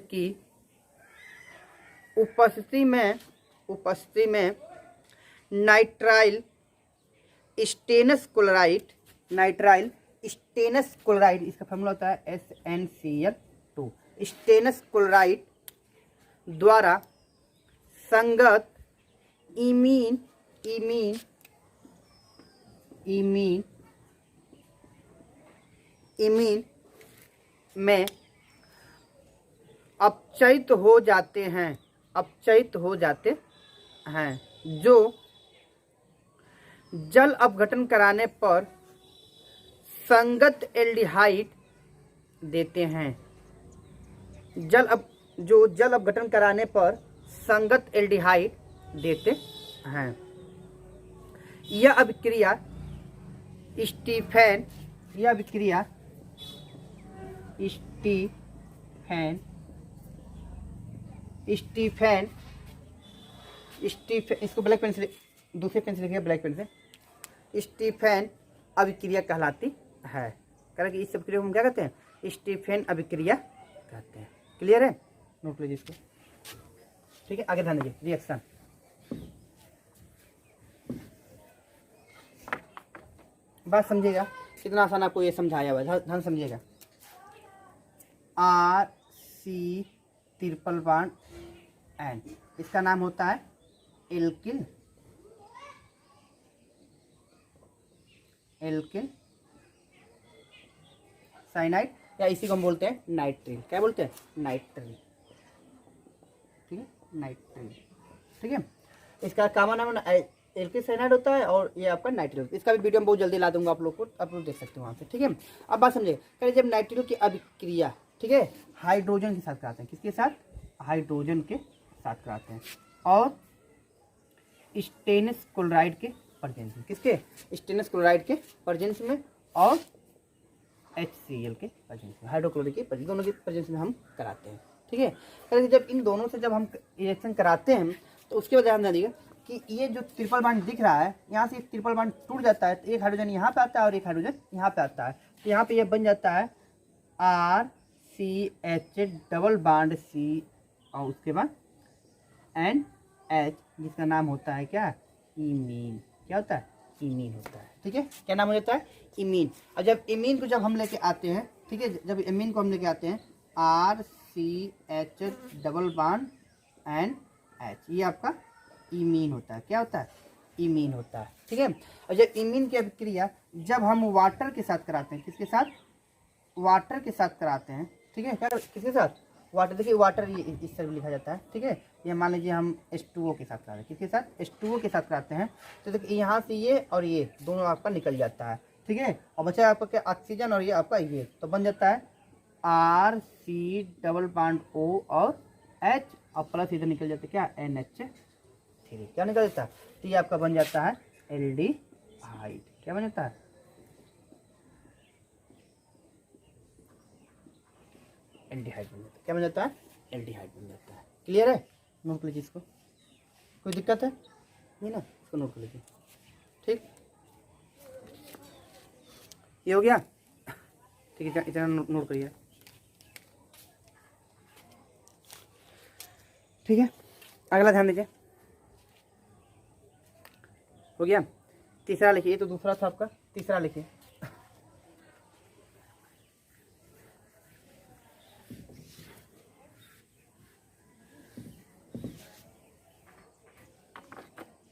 की उपस्थिति में नाइट्राइल स्टेनस क्लोराइड, इसका फॉर्मूला होता है SnCl2, स्टेनस क्लोराइड द्वारा संगत इमीन में अपचयित हो जाते हैं, जो जल अपघटन कराने पर संगत एल्डिहाइड देते हैं। जल अपघटन कराने पर संगत एल्डिहाइड देते हैं। यह अभिक्रिया स्टीफेन इसको ब्लैक पेन से, दूसरे पेन से लिखिए, ब्लैक पेन से, स्टीफेन अभिक्रिया कहलाती है। कह कि इस अभिक्रिया को हम क्या कहते हैं, स्टीफेन अभिक्रिया कहते हैं। क्लियर है, नोट लीजिए इसको। ठीक है, आगे ध्यान दीजिए, रिएक्शन। बात समझिएगा, कितना आसान आपको ये समझाया हुआ है, ध्यान समझिएगा। RC ट्रिपल बॉन्ड N, इसका नाम होता है एल्किल साइनाइड, या इसी को हम बोलते हैं नाइट्रिल। क्या बोलते हैं, नाइट्रिल। ठीक है, नाइट्रिल। ठीक है, इसका कॉमन नाम एल्किल साइनाइड होता है और ये आपका नाइट्रिल। इसका भी वीडियो मैं बहुत जल्दी ला दूंगा आप लोग को, आप लोग देख सकते हो वहाँ से। ठीक है, अब बात समझिए, कह जब नाइट्रिल की अभिक्रिया, ठीक है, हाइड्रोजन के साथ कराते हैं, किसके साथ, हाइड्रोजन के साथ कराते हैं, और स्टेनस क्लोराइड के प्रेजेंस में, किसके, स्टेनस क्लोराइड के प्रेजेंस में, और HCl के प्रेजेंस में, हाइड्रोक्लोरिक के प्रेजेंस, दोनों के प्रेजेंस में हम कराते हैं। ठीक है, जब इन दोनों से जब हम रिएक्शन कराते हैं तो उसके बाद ध्यान दीजिएगा कि ये जो ट्रिपल बॉन्ड दिख रहा है, यहाँ से ट्रिपल बॉन्ड टूट जाता है, तो एक हाइड्रोजन यहाँ पे आता है और एक हाइड्रोजन यहाँ पे आता है, तो यहाँ पे ये बन जाता है RCH डबल बॉन्ड C, और उसके बाद NH, जिसका नाम होता है क्या, इमीन। क्या होता है, इमीन होता है। ठीक है, क्या नाम हो जाता है, इमीन। और जब इमीन को जब हम लेके आते हैं, ठीक है, जब इमीन को हम लेके आते हैं RCH डबल बॉन्ड NH, ये आपका इमीन होता है। क्या होता है, इमीन होता है। ठीक है, और जब इमीन की अभिक्रिया जब हम वाटर के साथ कराते हैं, किसके साथ, वाटर के साथ कराते हैं। ठीक है, क्या किसके साथ, वाटर। देखिए वाटर ये इस तरह लिखा जाता है। ठीक है, ये मान लीजिए हम H2O के साथ कराते हैं, किसके साथ, H2O के साथ कराते हैं, तो देखिए यहाँ से ये और ये दोनों आपका निकल जाता है। ठीक है, और बचा आपका क्या, ऑक्सीजन, और ये आपका ये, तो बन जाता है RC डबल बॉन्ड O और H, और प्लस इधर निकल जाता है क्या, NH3, क्या निकल जाता है, तो ये आपका बन जाता है एल्डिहाइड। क्या बन जाता है, एल्डिहाइड बन जाता है। क्या बन जाता है, एल्डिहाइड बन जाता है। क्लियर है, नोट कर लीजिए इसको, कोई दिक्कत है नहीं ना, इसको नोट कर लीजिए। ठीक, ये हो गया। ठीक है, इतना नोट करिए। ठीक है, अगला ध्यान दीजिए, हो गया। तीसरा लिखिए, ये तो दूसरा था आपका, तीसरा लिखिए।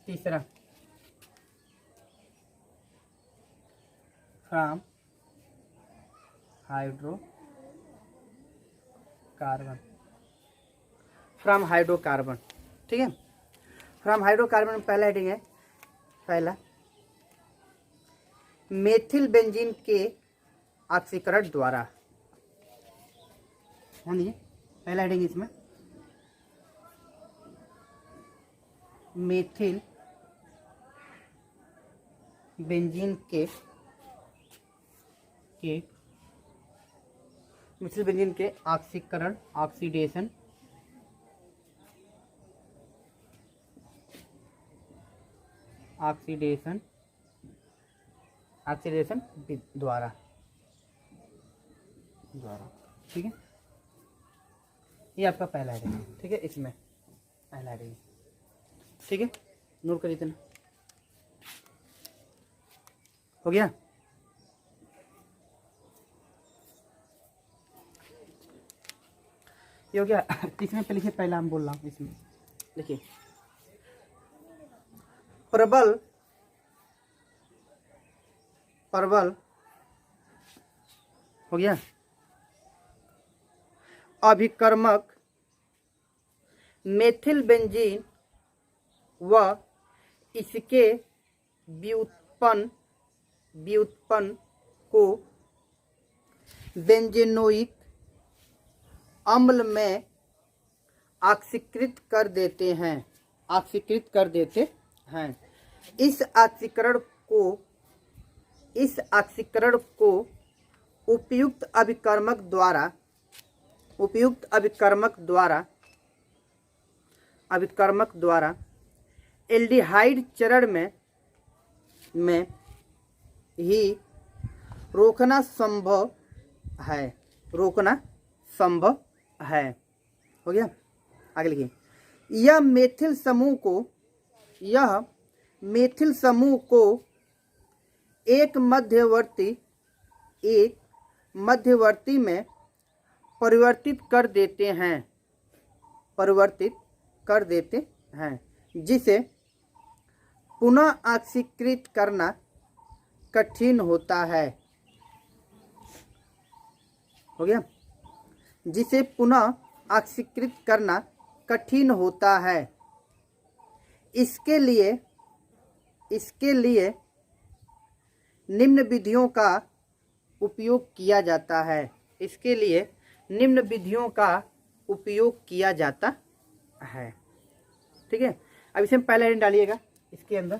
तीसरा, फ्रॉम हाइड्रोकार्बन। ठीक है, फ्रॉम हाइड्रोकार्बन पहला हेडिंग है, पहला मेथिल बेंजीन के ऑक्सीकरण द्वारा। ध्यान दीजिए, पहला हेडिंग इसमें मेथिल बेंजीन के ऑक्सीकरण, ऑक्सीडेशन ऑक्सीडेशन ऑक्सीडेशन द्वारा ठीक है। ये आपका पहला हेडिंग है, ठीक है, इसमें पहला हेडिंग, ठीक है, नोट कर देना। हो गया। ये हो गया। इसमें पे लिखिए, पहला हम बोल रहा हूँ, इसमें लिखिए प्रबल हो गया अभिकर्मक मेथिल बेंजीन व इसके व्युत्पन्न को बेंजेनोइक अम्ल में ऑक्सीकृत कर देते हैं। इस ऑक्सीकरण को उपयुक्त अभिकर्मक द्वारा एल्डिहाइड चरण में ही रोकना संभव है। हो गया। आगे लिखिए, यह मेथिल समूह को एक मध्यवर्ती में परिवर्तित कर देते हैं जिसे पुनः ऑक्सीकृत करना कठिन होता है। हो गया। जिसे पुनः ऑक्सीकृत करना कठिन होता है। इसके लिए निम्न विधियों का उपयोग किया जाता है। ठीक है। अब इसे पहले लाइन डालिएगा, इसके अंदर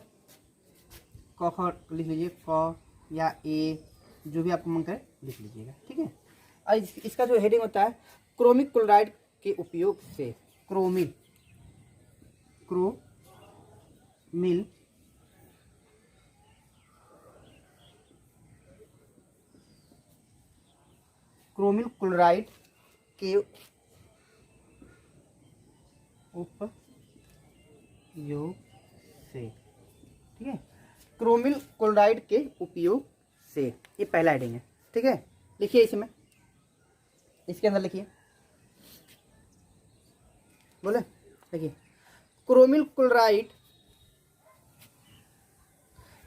क ख लिख लीजिए, क या ए जो भी आपको मन करे लिख लीजिएगा। ठीक है। और इसका जो हेडिंग होता है, क्रोमिक क्लोराइड के उपयोग से, क्रोमिल क्लोराइड के उपयोग से। ठीक है। क्रोमिल क्लोराइड के उपयोग से, ये पहला हेडिंग है। ठीक है। लिखिए इसमें, इसके अंदर लिखिए, बोले देखिए, क्रोमिल क्लोराइड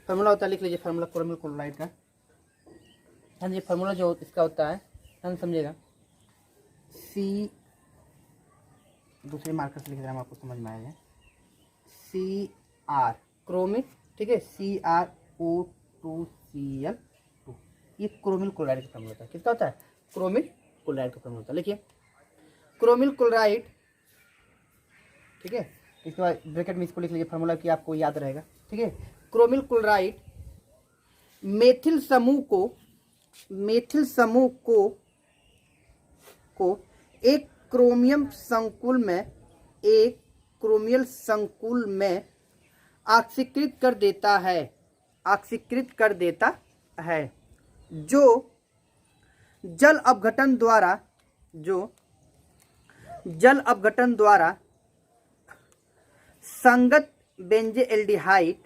फार्मूला होता है, लिख लीजिए फार्मूला क्रोमिल क्लोराइड का। हाँ जी, फार्मूला जो इसका होता है, हाँ समझिएगा, सी दूसरे मार्कर से लिख रहे हैं, आपको समझ में आएगा, CR क्रोमिल, ठीक है, CrO2Cl2, ये क्रोमिल क्लोराइड का फार्मूला होता है। किसका होता है? क्रोमिल क्लोराइड का फार्मूला होता है। लिखिए क्रोमिल क्लोराइड, ठीक है, इसके बाद ब्रैकेट में इसको लिख लीजिए फार्मूला कि आपको याद रहेगा। ठीक है। क्रोमिल क्लोराइड मेथिल समूह को एक क्रोमियम संकुल में ऑक्सीकृत कर देता है, जो जल अपघटन द्वारा संगत बेंजेल्डिहाइड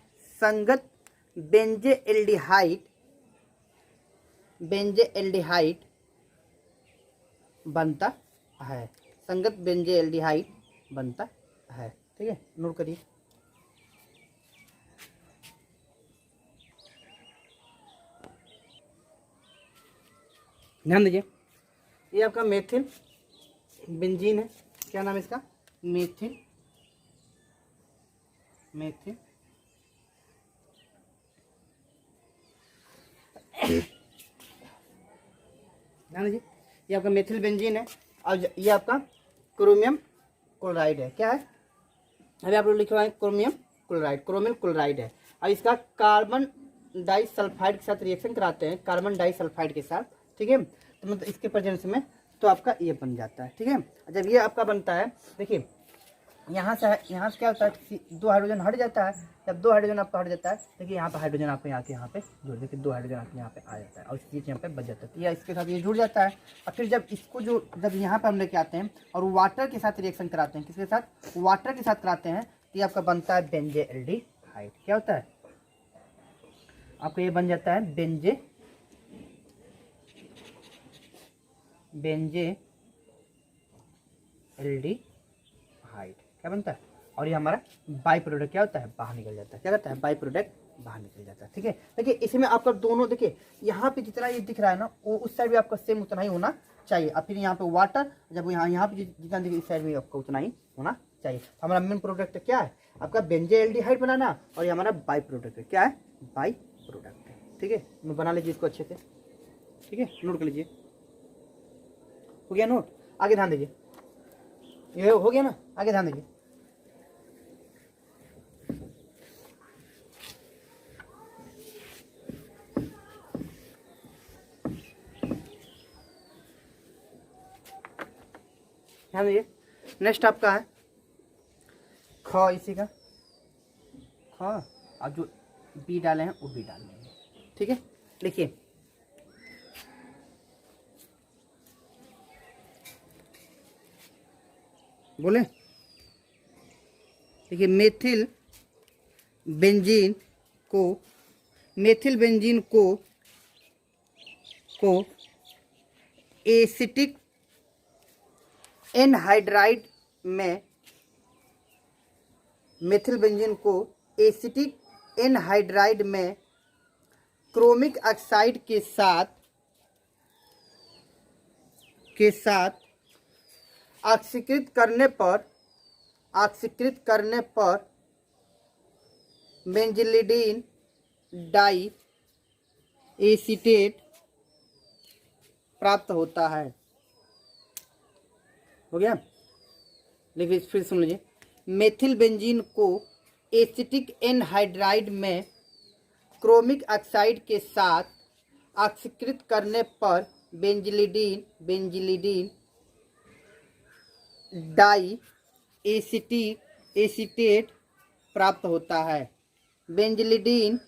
बनता है। संगत बेंजेल्डिहाइड बनता है। ठीक है, नोट करिए। ध्यान दीजिए, ये आपका मेथिल बेंजीन है। क्या नाम है इसका? मेथिल ध्यान दीजिए, ये आपका मेथिल बेंजीन है और ये आपका क्रोमियम क्लोराइड है। क्या है? अभी आप लोग लिखवाएं, क्रोमियम क्लोराइड, क्रोमिल क्लोराइड है। और इसका कार्बन डाइसल्फाइड के साथ रिएक्शन कराते हैं, कार्बन डाइसल्फाइड के साथ। ठीक है। तो मतलब इसके प्रेजेंस में तो आपका ये बन जाता है। ठीक है। जब ये आपका बनता है, देखिए यहाँ से क्या होता है, 2 हाइड्रोजन हट जाता है। जब 2 हाइड्रोजन आपका हट जाता है, देखिए यहाँ पर हाइड्रोजन आपको यहाँ पे जुड़, देखिए 2 हाइड्रोजन आपके यहाँ पे आ जाता है और चीज़ यहाँ पे बच जाता है, तो या इसके साथ ये जुड़ जाता है। और फिर जब इसको जब यहाँ पर हम लेके आते हैं और वाटर के साथ रिएक्शन कराते हैं, किसके साथ, वाटर के साथ कराते हैं, तो ये आपका बनता है बेंजेल्डिहाइड। क्या होता है आपको, ये बन जाता है बेंजेल्डिहाइड। क्या बनता है, और ये हमारा बाई प्रोडक्ट क्या होता है, बाहर निकल जाता है। क्या करता है, बाई प्रोडक्ट बाहर निकल जाता है। ठीक है, देखिए इसमें आपका दोनों, देखिए यहाँ पे जितना ये दिख रहा है ना, वो उस साइड भी आपका सेम उतना ही होना चाहिए। और फिर यहाँ पे वाटर, जब यहाँ पे जितना देखिए इस साइड में आपका उतना ही होना चाहिए। तो हमारा मेन प्रोडक्ट क्या है आपका, बेंजेल्डिहाइड बनाना, और ये हमारा बाई प्रोडक्ट है। क्या है, बाई प्रोडक्ट है। ठीक है, बना लीजिए इसको अच्छे से। ठीक है, नोट कर लीजिए। हो गया नोट, आगे ध्यान दीजिए। ये हो गया ना, आगे ध्यान दीजिए। ध्यान दीजिए, नेक्स्ट आपका है ख, इसी का ख, और जो बी डाले हैं वो बी डाल देंगे। ठीक है, लिखिए बोले, देखिए मेथिल बेंजीन को एसिटिक एनहाइड्राइड में, मेथिल बेंजीन को एसिटिक एनहाइड्राइड में क्रोमिक ऑक्साइड के साथ ऑक्सीकृत करने पर बेंजिलिडीन डाई एसीटेट प्राप्त होता है। हो गया, लेकिन फिर सुन लीजिए, मेथिल बेंजीन को एसिटिक एनहाइड्राइड में क्रोमिक ऑक्साइड के साथ ऑक्सीकृत करने पर बेंजिलिडीन डाई एसीटेट प्राप्त होता है। बेंजिलिडीन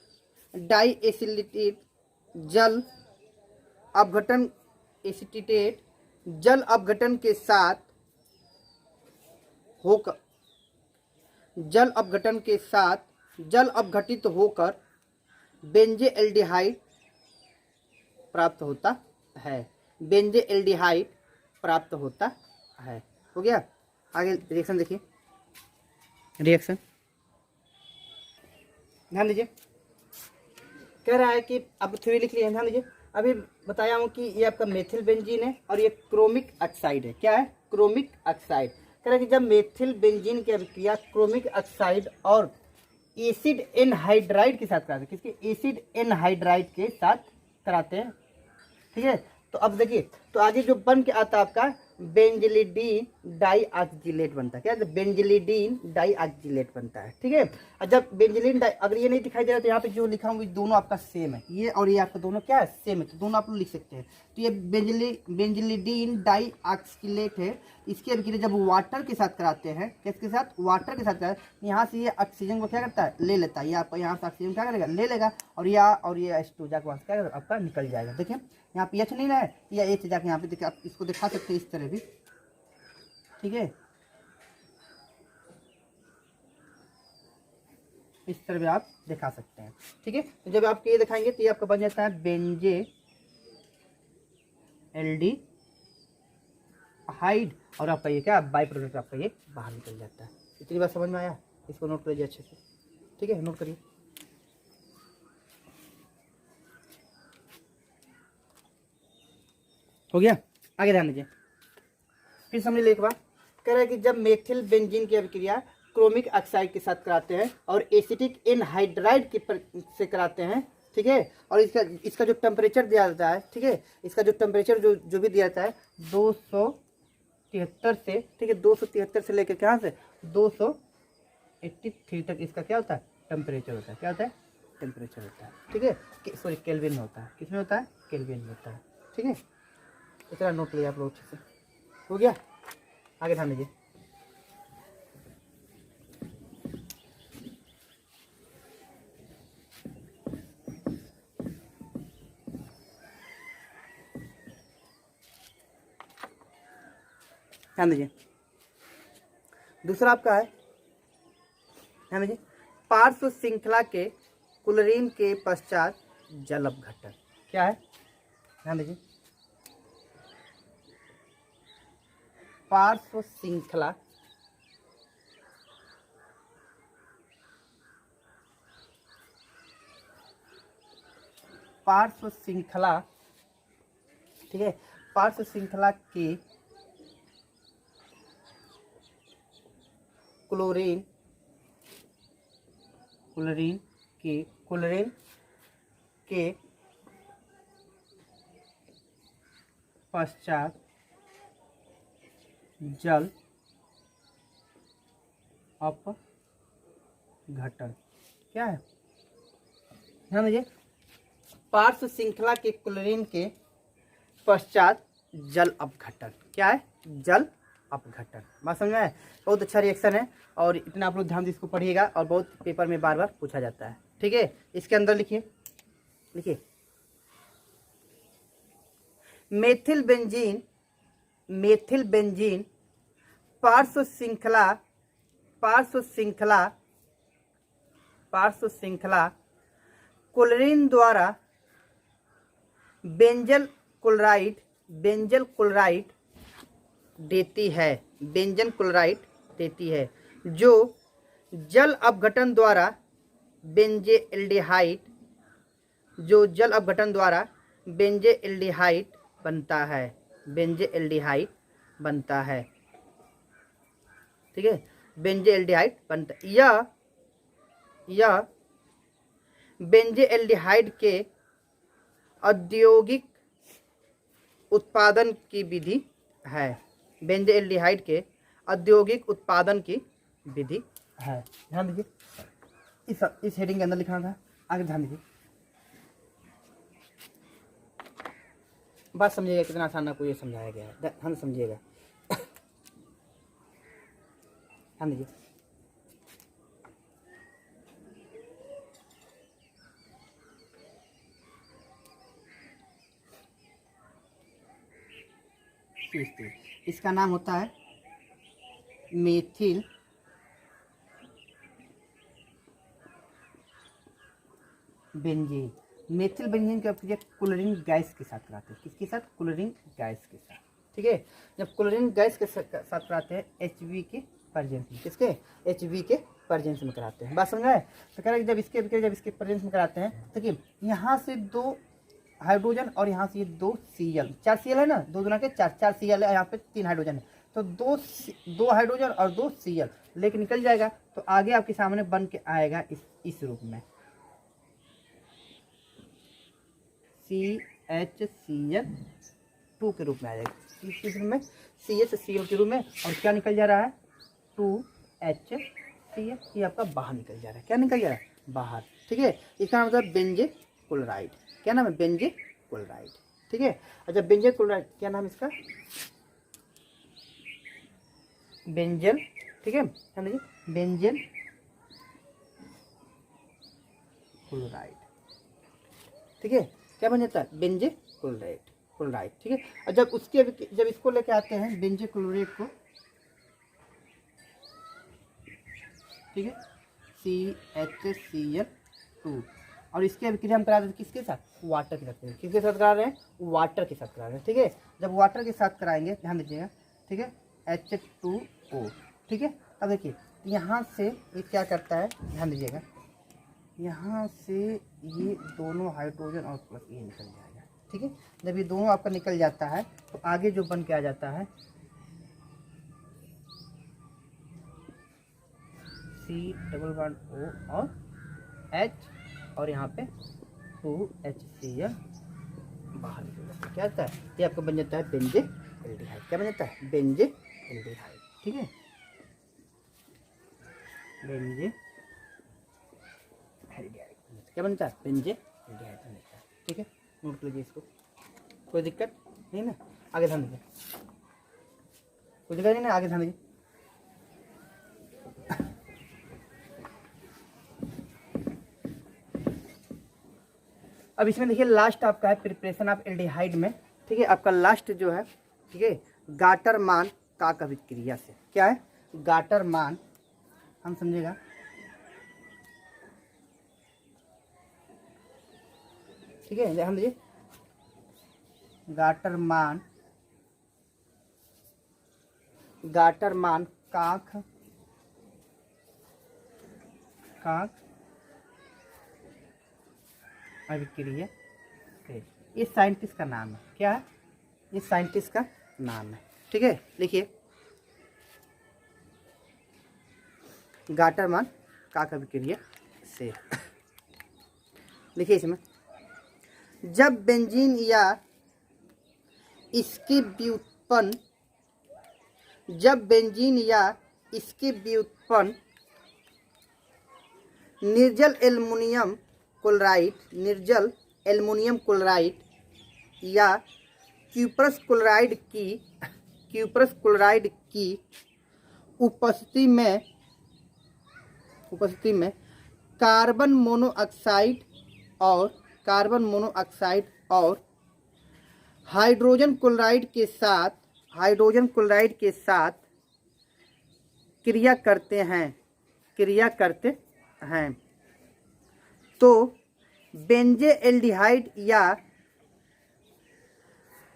डाई एसिटेट जल अपघटन जल अपघटित होकर बेंजेल्डिहाइड प्राप्त होता है। बेंजेल्डिहाइड प्राप्त होता है। हो गया, आगे रिएक्शन देखिए। रिएक्शन ध्यान दीजिए, कह रहा है कि अब थ्योरी लिख लिए, ध्यान दीजिए। अभी बताया हूँ कि ये आपका मेथिल बेंजीन है और ये क्रोमिक ऑक्साइड है। क्या है, क्रोमिक ऑक्साइड। कह रहा है कि जब मेथिल बेंजीन की अभिक्रिया क्रोमिक ऑक्साइड और एसिड एनहाइड्राइड के साथ कराते हैं, किसके, एसिड एनहाइड्राइड के साथ कराते हैं। ठीक है, तो अब देखिए, तो आगे जो बन के आता है आपका बेंजिलिडीन डाइऑक्सिलेट बनता है। क्या, बेंजिलिडीन डाइऑक्सिलेट बनता है। ठीक है, और जब अगर ये नहीं दिखाई दे रहा तो यहाँ पे जो लिखा हूँ दोनों आपका सेम है, ये और ये आपका दोनों क्या है, सेम है, तो दोनों आप लोग लिख सकते हैं। तो ये बेंजिलिडीन डाइऑक्सिलेट है। इसकी अभिक्रिया जब वाटर के साथ कराते हैं, किसके साथ, वाटर के साथ कराते हैं, यहाँ से ये ऑक्सीजन को क्या करता है, ले लेता है। ये आपका यहाँ से ऑक्सीजन क्या करेगा, ले लेगा, और ये H2 जाकर वहाँ से क्या करेगा, आपका निकल जाएगा। देखिए यहाँ पे H नहीं ना है, या H जाके यहाँ पे देखिए, आप इसको दिखा सकते हैं इस तरह भी। ठीक है, इस तरह भी आप दिखा सकते हैं। ठीक है, तो जब आप ये दिखाएंगे तो ये आपका बन जाता है बेंजेल्डिहाइड, और आपका ये क्या, बाई प्रोडक्ट आपका ये बाहर निकल जाता है। इतनी बात समझ में आया, इसको नोट कर लीजिए अच्छे से। ठीक है, नोट करिए। हो गया, आगे ध्यान दीजिए, फिर समझ लीजिए एक बार। कह रहा है कि जब मेथिल बेंजीन की अभिक्रिया क्रोमिक ऑक्साइड के साथ कराते हैं और एसिटिक एनहाइड्राइड से कराते हैं, ठीक है, और इसका जो टेम्परेचर दिया जाता है, ठीक है, इसका जो टेम्परेचर जो भी दिया जाता है 273 से, ठीक है, 273 से लेकर कहाँ से 283 तक इसका क्या होता है, टेम्परेचर होता है। क्या होता है, टेम्परेचर होता है। ठीक है, सॉरी केल्विन में होता है। किसमें होता है, केल्विन में होता है। ठीक है, इतना नोट लिया आप लोग अच्छे से। हो गया, आगे ध्यान दीजिए। ध्यान दीजिए। दूसरा आपका है, ध्यान दीजिए, पार्श्व श्रृंखला के क्लोरीन के पश्चात जल अपघटन। क्या है? ध्यान दीजिए, पार्श्व श्रृंखला पार्श्व श्रृंखला, ठीक है, पार्श्व श्रृंखला की क्लोरीन के पश्चात जल अपघटन। क्या है? ध्यान दीजिए, पार्श्व श्रृंखला के क्लोरीन के पश्चात जल अपघटन। क्या है? जल अपघटन। बात समझ में आया? बहुत अच्छा रिएक्शन है और इतना आप लोग ध्यान से इसको पढ़िएगा और बहुत पेपर में बार बार पूछा जाता है। ठीक है, इसके अंदर लिखिए, मेथिल बेंजीन पार्श्व श्रृंखला क्लोरीन द्वारा बेंजल क्लोराइड देती है, जो जल अपघटन द्वारा बेंजेल्डिहाइड बनता है। ठीक है, बेंजेल्डिहाइड बनता है। यह बेंजेल्डिहाइड के औद्योगिक उत्पादन की विधि है। बेंजेल्डिहाइड के औद्योगिक उत्पादन की विधि है। ध्यान दीजिए, इस हेडिंग के अंदर लिखा था, आगे ध्यान दीजिए, बात समझिएगा, कितना आसान आपको ये समझाया गया है। ध्यान समझिएगा, ध्यान दीजिए। इसका नाम होता है मेथिल बेंजीन। मेथिल बेंजीन का क्लोरीन गैस के साथ कराते हैं। किसके साथ? क्लोरीन गैस के साथ। ठीक है, जब क्लोरीन गैस के साथ कराते हैं HB के प्रेजेंस में, किसके? HB के प्रेजेंस में कराते हैं। बात समझ आए? तो कह रहे हैं जब इसके प्रेजेंस में कराते हैं तो कि यहाँ से 2 हाइड्रोजन और यहाँ से ये 2 Cl, 4 Cl है ना, 2 गुना के 4 Cl है, यहाँ पे 3 हाइड्रोजन है, तो 2 हाइड्रोजन और 2 Cl लेके निकल जाएगा। तो आगे आपके सामने बन के आएगा इस रूप में, CHCl2 के रूप में आ जाएगा। इस रूप में CHCl के रूप में, और क्या निकल जा रहा है? 2HCl। ये आपका बाहर निकल जा रहा है। क्या निकल जा रहा है? बाहर। ठीक है, इसका नाम मतलब बेंजे क्लोराइड। क्या नाम है? बेंजे क्लोराइड। ठीक है, अच्छा, बेंजे क्लोराइड क्या नाम है इसका? बेंजल। ठीक है, बेंजल क्लोराइड। ठीक है, क्या बन जाता है? बेंजे क्लोराइड। ठीक है, और जब इसको लेके आते हैं बेंजे क्लोराइड को, ठीक है, CHCl2, और इसकी अभिक्रिया हम करा रहे हैं किसके साथ? वाटर के साथ। किसके साथ करा रहे हैं? वाटर के साथ करा रहे हैं। ठीक है, जब वाटर के साथ कराएंगे, ध्यान दीजिएगा, ठीक है, H2O। ठीक है, अब देखिए यहाँ से ये क्या करता है, ध्यान दीजिएगा, यहाँ से ये दोनों हाइड्रोजन और प्लस ये निकल जाएगा। ठीक है, जब ये दोनों आपका निकल जाता है तो आगे जो बन के आ जाता है C++O और H, और यहाँ पे 2HCl बाहर निकल जाता है। क्या होता है? ये आपका बन जाता है बेंजेल्डिहाइड। क्या बन जाता है? बेंजेल्डिहाइड। ठीक है, बेंजेल्डिहाइड क्या बनता है? बेंजेल्डिहाइड बनता है। ठीक है, नोट कर लीजिए इसको, कोई दिक्कत नहीं ना? आगे ध्यान दीजिए, कोई दिक्कत नहीं ना? आगे ध्यान दीजिए। अब इसमें देखिए लास्ट आपका है प्रिपरेशन ऑफ एल्डिहाइड में। ठीक है, आपका लास्ट जो है, ठीक है, गाटर मान काक अभिक्रिया से। क्या है? गाटर मान, हम समझेगा, ठीक है, हम देखिए गाटर मान काक अभिक्रिया से। ये साइंटिस्ट का नाम है। क्या है? ये साइंटिस्ट का नाम है। ठीक है, लिखिए गाटर मान काक अभिक्रिया से। लिखिए इसमें, जब बेंजीन या इसके व्युत्पन्न निर्जल एल्युमिनियम क्लोराइड या क्यूप्रस क्लोराइड की उपस्थिति में कार्बन मोनोऑक्साइड और हाइड्रोजन क्लोराइड के साथ क्रिया करते हैं तो बेंजेल्डिहाइड या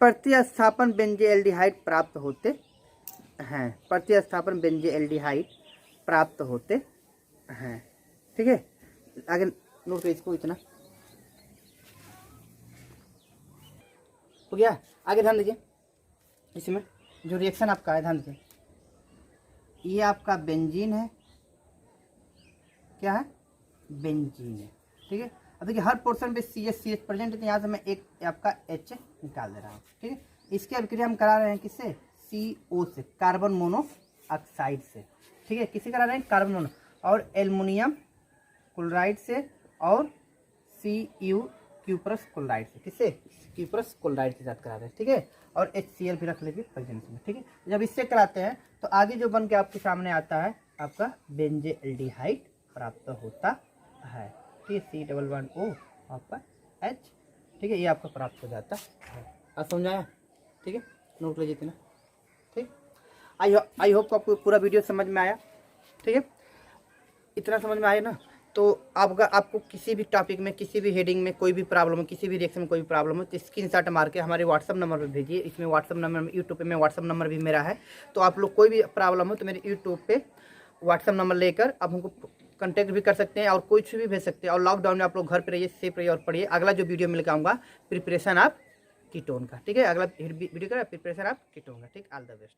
प्रतिस्थापन बेंजेल्डिहाइड प्राप्त होते हैं। ठीक है, आगे नोट करिए इसको, इतना हो गया। आगे ध्यान दीजिए, इसमें जो रिएक्शन आपका है, ध्यान दीजिए, ये आपका बेंजीन है। क्या है? बेंजीन है। ठीक है, अब देखिए हर पोर्शन पे CH प्रेजेंट है, तो यहाँ से मैं एक आपका H निकाल दे रहा हूँ। ठीक है, इसकी अभिक्रिया हम करा रहे हैं किससे? CO से, कार्बन मोनोऑक्साइड से। ठीक है, किसी करा रहे हैं? कार्बन मोनो, और एल्युमिनियम क्लोराइड से, और क्यूप्रस क्लोराइड से। किससे? क्यूप्रस क्लोराइड के साथ करा रहे हैं। ठीक है, और HCl भी रख लीजिए प्रेजेंस में। ठीक है, जब इससे कराते हैं तो आगे जो बन के आपके सामने आता है, आपका बेंजेल्डिहाइड प्राप्त होता है। ठीक है, C++O आपका H। ठीक है, ये आपका प्राप्त हो जाता है। आप समझाया? ठीक है, नोट लीजिए इतना। ठीक, आई होप आपको पूरा वीडियो समझ में आया। ठीक है, इतना समझ में आया ना, तो आपको किसी भी टॉपिक में, किसी भी हेडिंग में कोई भी प्रॉब्लम हो, किसी भी रिएक्शन में कोई भी प्रॉब्लम हो, तो स्क्रीनशॉट मार के हमारे व्हाट्सअप नंबर पर भेजिए। इसमें व्हाट्सअप नंबर, यूट्यूब पे में व्हाट्सअप नंबर भी मेरा है। तो आप लोग कोई भी प्रॉब्लम हो तो मेरे यूट्यूब पे व्हाट्सअप नंबर लेकर आप हमको कॉन्टैक्ट भी कर सकते हैं, और कुछ भी भेज सकते हैं। और लॉकडाउन में आप लोग घर पे रहिए, सेफ रहिए और पढ़िए। अगला जो वीडियो मिल के आऊँगा प्रिपरेशन ऑफ कीटोन का। ठीक है, अगला वीडियो का प्रिपरेशन ऑफ कीटोन का। ठीक, ऑल द बेस्ट।